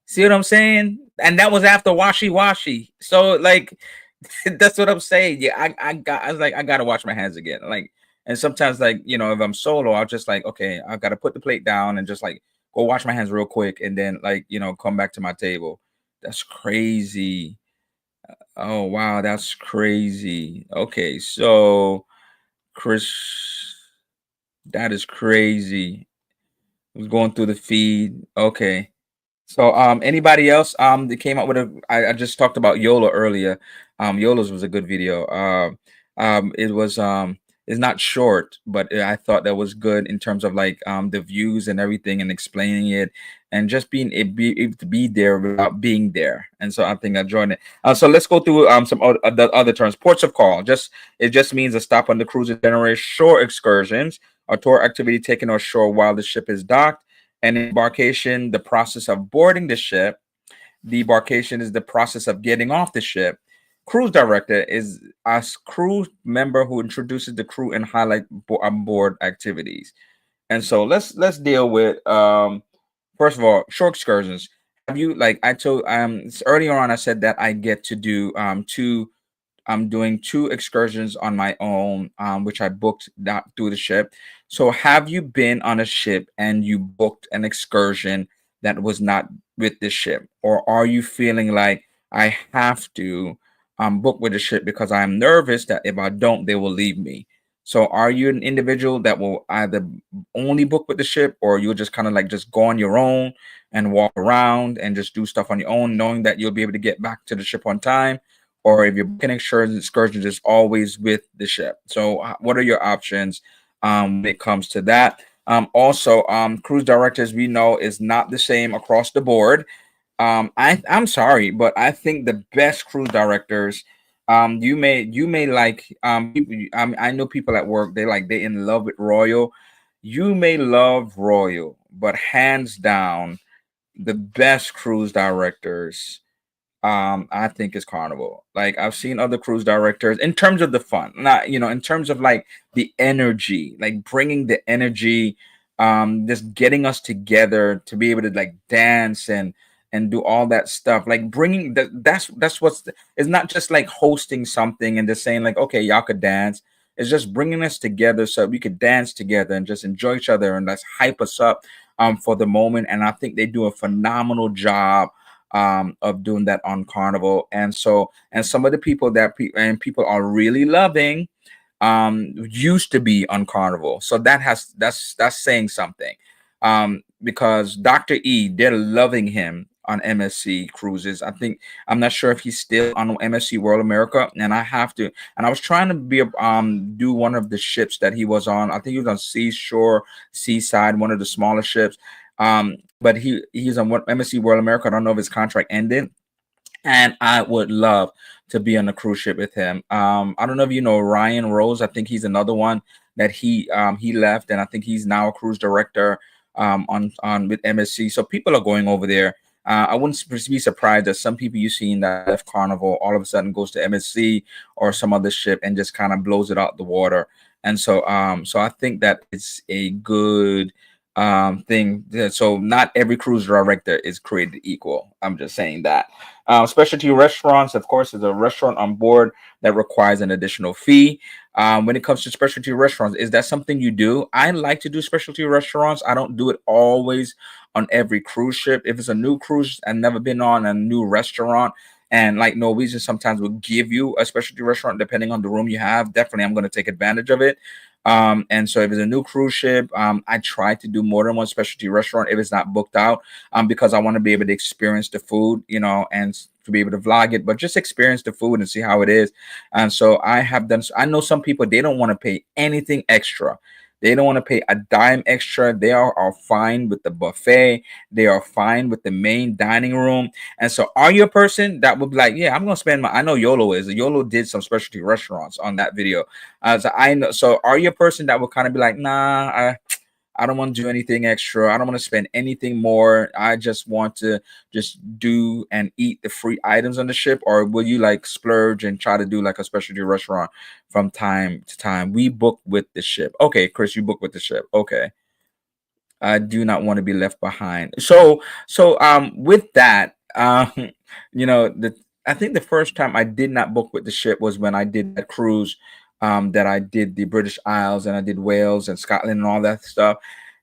See what I'm saying? And that was after washy washy. So, like, that's what I'm saying. Yeah, I was like, I gotta wash my hands again. Like, and sometimes, like, if I'm solo, I'll just like, okay, I gotta put the plate down and just like go wash my hands real quick, and then, like, come back to my table. That's crazy. Oh wow, that's crazy. Okay, so Chris, that is crazy. I was going through the feed. Okay. So, anybody else that came up with I just talked about Yola earlier. Yola's was a good video. It was it's not short, but I thought that was good in terms of like the views and everything, and explaining it, and just able to be there without being there. And so I think I joined it. So let's go through some other terms. Ports of call. It just means a stop on the cruise to generate shore excursions, a tour activity taken ashore while the ship is docked. And embarkation, the process of boarding the ship. Debarkation is the process of getting off the ship. Cruise director is a crew member who introduces the crew and highlight board activities. And so let's deal with first of all, shore excursions. Have you, like I told earlier on, I said that I get to do two I'm doing two excursions on my own, which I booked that through the ship. So, have you been on a ship and you booked an excursion that was not with the ship, or are you feeling like I have to book with the ship because I'm nervous that if I don't, they will leave me? So, are you an individual that will either only book with the ship, or you'll just kind of like just go on your own and walk around and just do stuff on your own, knowing that you'll be able to get back to the ship on time? Or if you're booking excursions, is always with the ship. So, what are your options when it comes to that? Also, cruise directors, we know, is not the same across the board. I'm sorry, but I think the best cruise directors You may like people. I know people at work. They in love with Royal. You may love Royal, but hands down, the best cruise directors, I think, is Carnival. Like, I've seen other cruise directors in terms of the fun, not, in terms of like the energy, like bringing the energy, just getting us together to be able to like dance and do all that stuff, like bringing that's it's not just like hosting something and just saying like, okay, y'all could dance. It's just bringing us together so we could dance together and just enjoy each other and let's hype us up for the moment. And I think they do a phenomenal job of doing that on Carnival. And some of the people people are really loving used to be on Carnival. So that's saying something. Because Dr. E, they're loving him on MSC cruises. I'm not sure if he's still on MSC World America, and I was trying to do one of the ships that he was on. I think he was on Seashore, Seaside, one of the smaller ships. But he's on MSC World America. I don't know if his contract ended, and I would love to be on a cruise ship with him. I don't know if you know Ryan Rose. I think he's another one that he left, and I think he's now a cruise director on with MSC. So people are going over there. I wouldn't be surprised that some people you seen that left Carnival all of a sudden goes to MSC or some other ship and just kind of blows it out the water. And so I think that it's a good thing. So not every cruise director is created equal. I'm just saying that. Specialty restaurants, of course, is a restaurant on board that requires an additional fee. When it comes to specialty restaurants, is that something you do? I like to do specialty restaurants. I don't do it always on every cruise ship. If it's a new cruise I've never been on, a new restaurant, and like Norwegian sometimes will give you a specialty restaurant depending on the room you have, definitely I'm going to take advantage of it. And so if it's a new cruise ship, I try to do more than one specialty restaurant if it's not booked out, because I want to be able to experience the food, and to be able to vlog it, but just experience the food and see how it is. And so I know some people, they don't want to pay anything extra. They don't want to pay a dime extra. They are fine with the buffet. They are fine with the main dining room. And so, are you a person that would be like, yeah, I'm gonna spend my? I know YOLO is. YOLO did some specialty restaurants on that video. So I know. So, are you a person that would kind of be like, nah, I don't want to do anything extra. I don't want to spend anything more. I just want to just do and eat the free items on the ship. Or will you like splurge and try to do like a specialty restaurant from time to time? We book with the ship. Okay, Chris, you book with the ship. Okay. I do not want to be left behind. So with that, the I think the first time I did not book with the ship was when I did that cruise, that I did the British Isles and I did Wales and Scotland and all that stuff.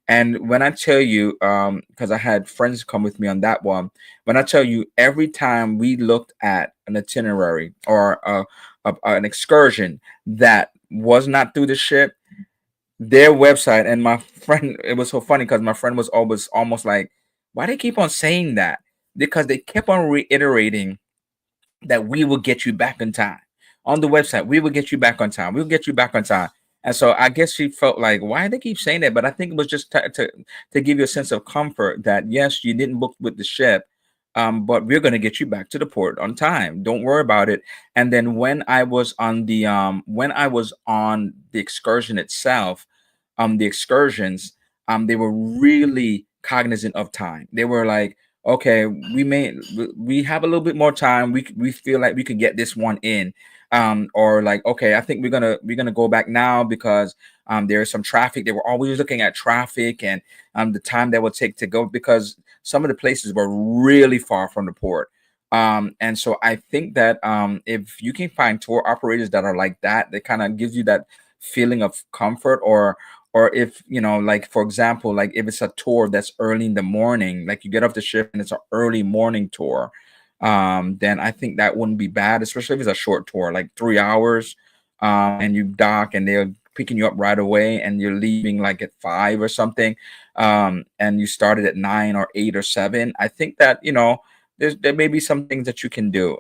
And when I tell you, because I had friends come with me on that one, when I tell you, every time we looked at an itinerary or an excursion that was not through the ship, their website, and my friend, it was so funny because my friend was always almost like, why they keep on saying that? Because they kept on reiterating that we will get you back in time on the website. We will get you back on time. We'll get you back on time. And so I guess she felt like, why they keep saying that? But I think it was just to give you a sense of comfort that yes, you didn't book with the ship, but we're going to get you back to the port on time. Don't worry about it. And then when I was on the excursion itself, the excursions, they were really cognizant of time. They were like, okay, we have a little bit more time. We feel like we could get this one in, or like, okay, I think we're gonna go back now because there's some traffic. They were always looking at traffic and the time that would take to go, because some of the places were really far from the port. And so I think that if you can find tour operators that are like that, that kind of gives you that feeling of comfort. Or if like for example, like if it's a tour that's early in the morning, like you get off the ship and it's an early morning tour, then I think that wouldn't be bad, especially if it's a short tour like 3 hours, and you dock and they're picking you up right away and you're leaving like at 5 or something, and you started at 9 or 8 or 7. I think that there may be some things that you can do,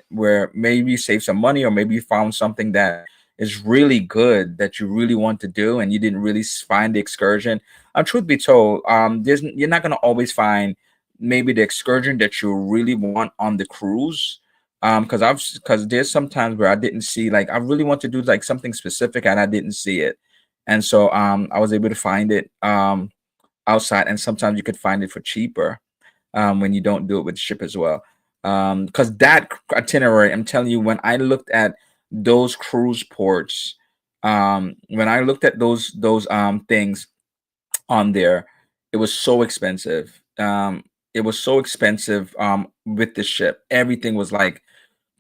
where maybe you save some money, or maybe you found something that is really good that you really want to do and you didn't really find the excursion. Truth be told, you're not going to always find maybe the excursion that you really want on the cruise, Because there's sometimes where I didn't see, like, I really want to do like something specific and I didn't see it, and so I was able to find it outside, and sometimes you could find it for cheaper when you don't do it with ship as well. Because that itinerary, I'm telling you, when I looked at those cruise ports, when I looked at those things on there, it was so expensive. It was so expensive with the ship. Everything was like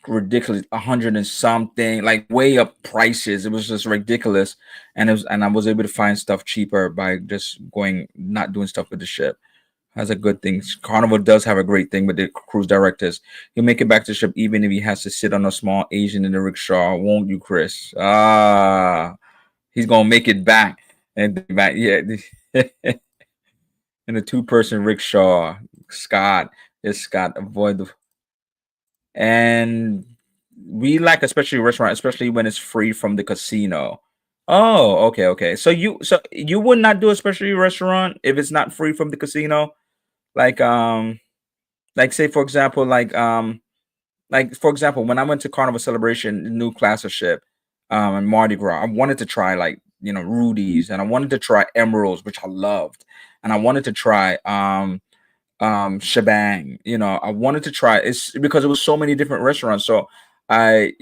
ridiculous, 100 and something, like way up prices. It was just ridiculous, and I was able to find stuff cheaper by just going, not doing stuff with the ship. That's a good thing. Carnival does have a great thing with the cruise directors. He'll make it back to the ship even if he has to sit on a small Asian in the rickshaw, won't you, Chris? He's gonna make it back and back. Yeah, in a two-person rickshaw. Scott, is Scott. Avoid the and we like especially restaurant, especially when it's free from the casino. Oh, okay, okay. So you would not do a specialty restaurant if it's not free from the casino? Like like say for example, like for example, when I went to Carnival Celebration, New Classic and Mardi Gras, I wanted to try like Rudy's, and I wanted to try Emeralds, which I loved, and I wanted to try Shebang. I wanted to try it's because it was so many different restaurants. So I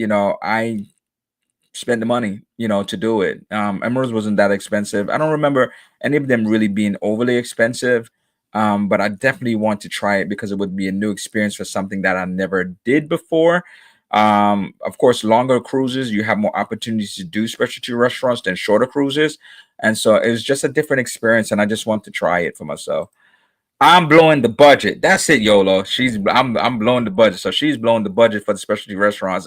spend the money, to do it. Emeralds wasn't that expensive. I don't remember any of them really being overly expensive. But I definitely want to try it because it would be a new experience for something that I never did before. Of course, longer cruises, you have more opportunities to do specialty restaurants than shorter cruises. And so it was just a different experience, and I just want to try it for myself. I'm blowing the budget. That's it, YOLO. I'm blowing the budget. So she's blowing the budget for the specialty restaurants.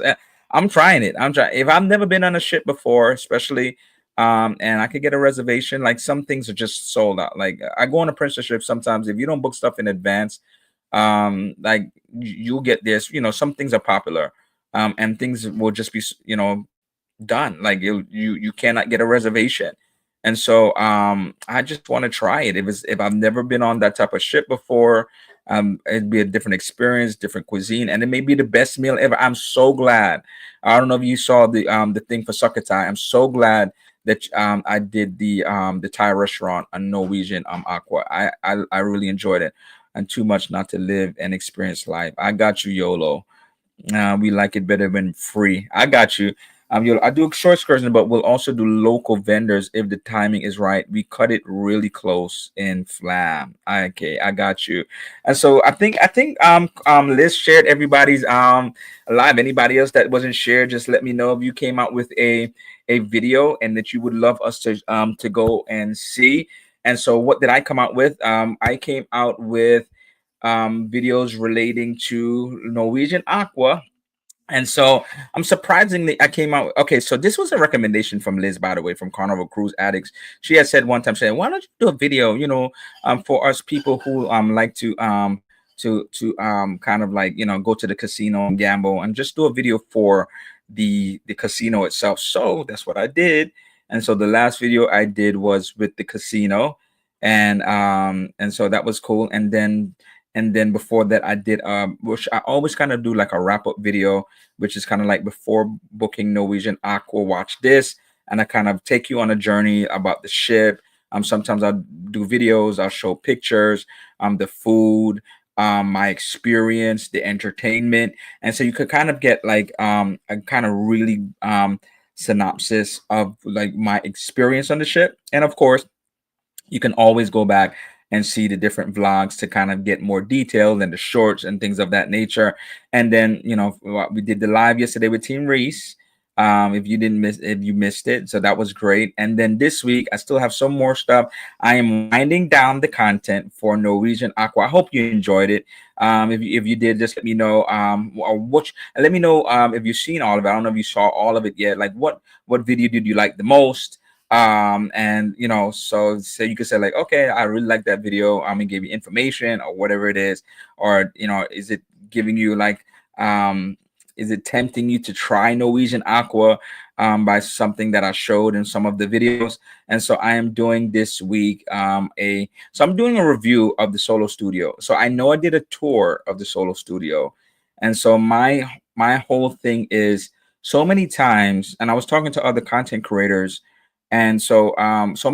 I'm trying it. I'm trying. If I've never been on a ship before, especially, and I could get a reservation, like some things are just sold out. Like I go on a princess ship sometimes. If you don't book stuff in advance, like you'll get this. Some things are popular, and things will just be done. Like you cannot get a reservation. And so I just want to try it. If I've never been on that type of ship before, it'd be a different experience, different cuisine, and it may be the best meal ever. I'm so glad. I don't know if you saw the thing for Sukhothai. I'm so glad that I did the Thai restaurant on Norwegian Aqua. I really enjoyed it. And too much not to live and experience life. I got you, YOLO. We like it better when free. I got you. I do short excursion, but we'll also do local vendors if the timing is right. We cut it really close in Flam. Okay, I got you. And so I think Liz shared everybody's live. Anybody else that wasn't shared, just let me know if you came out with a video and that you would love us to go and see. And so what did I come out with? I came out with videos relating to Norwegian Aqua. And so I'm surprisingly, I came out. Okay, so this was a recommendation from Liz, by the way, from Carnival Cruise Addicts. She had said one time, saying, "Why don't you do a video, for us people who like to kind of like go to the casino and gamble, and just do a video for the casino itself." So that's what I did. And so the last video I did was with the casino, and so that was cool. And then before that, I did which I always kind of do like a wrap up video, which is kind of like before booking Norwegian Aqua, watch this, and I kind of take you on a journey about the ship. Sometimes I'll do videos, I'll show pictures, the food, my experience, the entertainment, and so you could kind of get like a kind of really synopsis of like my experience on the ship. And of course, you can always go back and see the different vlogs to kind of get more detail and the shorts and things of that nature. And then, we did the live yesterday with Team Reese. If you missed it, so that was great. And then this week, I still have some more stuff. I am winding down the content for Norwegian Aqua. I hope you enjoyed it. If you did, just let me know. Let me know if you've seen all of it. I don't know if you saw all of it yet. Like what video did you like the most? And so you could say like, okay, I really like that video, I'm gonna give you information or whatever it is. Or is it giving you like is it tempting you to try Norwegian Aqua by something that I showed in some of the videos? And so I am doing this week I'm doing a review of the Solo Studio. So I know I did a tour of the Solo Studio, and so my whole thing is so many times, and I was talking to other content creators, and so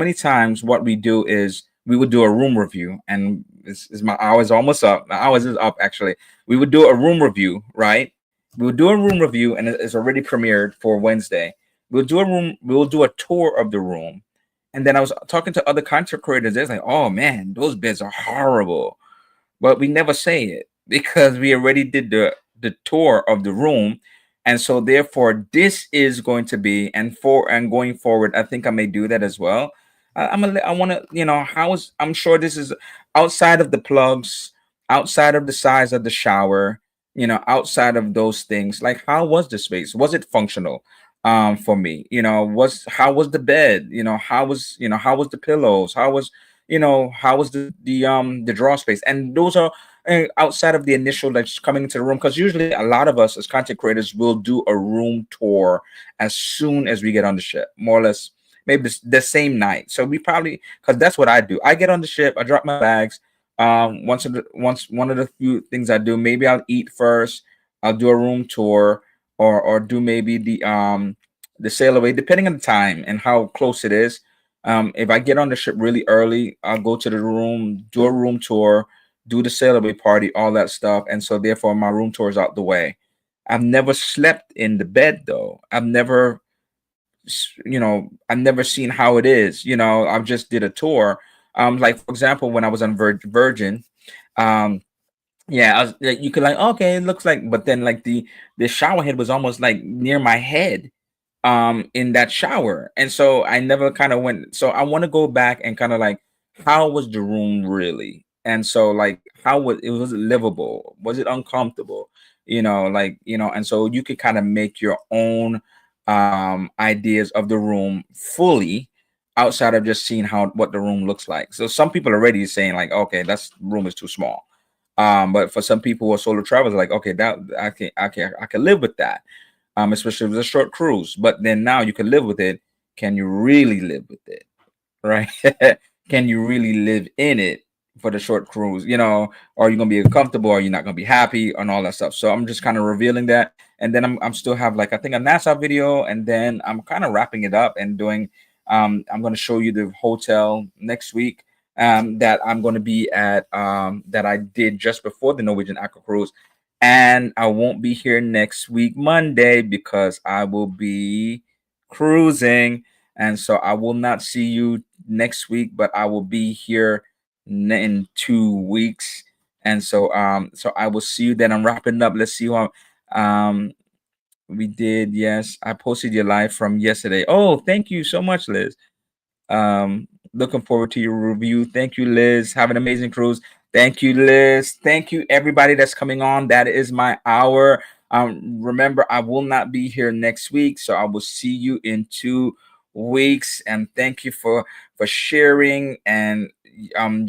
many times what we do is we would do a room review, and this is my hour is almost up. My hours is up actually. We would do a room review, right? We would do a room review, and it's already premiered for Wednesday. We'll do a tour of the room. And then I was talking to other content creators. They're like, "Oh man, those beds are horrible," but we never say it because we already did the tour of the room. And so therefore this is going to be, and going forward I think I may do that as well. I want to, how is, I'm sure this is outside of the plugs, outside of the size of the shower, outside of those things, like how was the space, was it functional for me, was how was the bed, how was the pillows, how was the draw space. And those are outside of the initial, like, just coming into the room, because usually a lot of us as content creators will do a room tour as soon as we get on the ship, more or less, maybe the same night. So we probably, because that's what I do. I get on the ship, I drop my bags. Once one of the few things I do, maybe I'll eat first, I'll do a room tour, or do maybe the sail away, depending on the time and how close it is. If I get on the ship really early, I'll go to the room, do a room tour, do the sail away party, all that stuff. And so therefore my room tour is out the way. I've never slept in the bed though. I've never seen how it is. I've just did a tour. Like for example, when I was on Virgin, um, yeah, like, you could like, okay, it looks like, but then like the shower head was almost like near my head, in that shower. And so I never kind of went, so I want to go back and kind of like, how was the room really? And so like, how was it livable? Was it uncomfortable? And so you could kind of make your own ideas of the room fully, outside of just seeing how what the room looks like. So some people are already saying like, okay, that's room is too small. But for some people who are solo travelers, like, okay, that I can live with that, especially if it's a short cruise. But then now you can live with it. Can you really live with it? Right? Can you really live in it for the short cruise? Are you gonna be comfortable? Are you not gonna be happy and all that stuff? So I'm just kind of revealing that, and then I'm still have, like, I think, a NASA video, and then I'm kind of wrapping it up and doing. I'm gonna show you the hotel next week. That I'm going to be at, that I did just before the Norwegian Aqua Cruise, and I won't be here next week Monday because I will be cruising, and so I will not see you next week, but I will be here in 2 weeks, and so I will see you then. I'm wrapping up. Let's see how we did. Yes, I posted your live from yesterday. Oh, thank you so much, Liz. Looking forward to your review. Thank you, Liz. Have an amazing cruise. Thank you, Liz. Thank you, everybody that's coming on. That is my hour. Remember, I will not be here next week, so I will see you in 2 weeks. And thank you for sharing and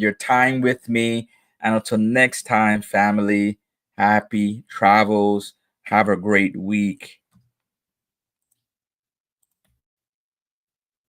your time with me. And until next time, family, happy travels. Have a great week.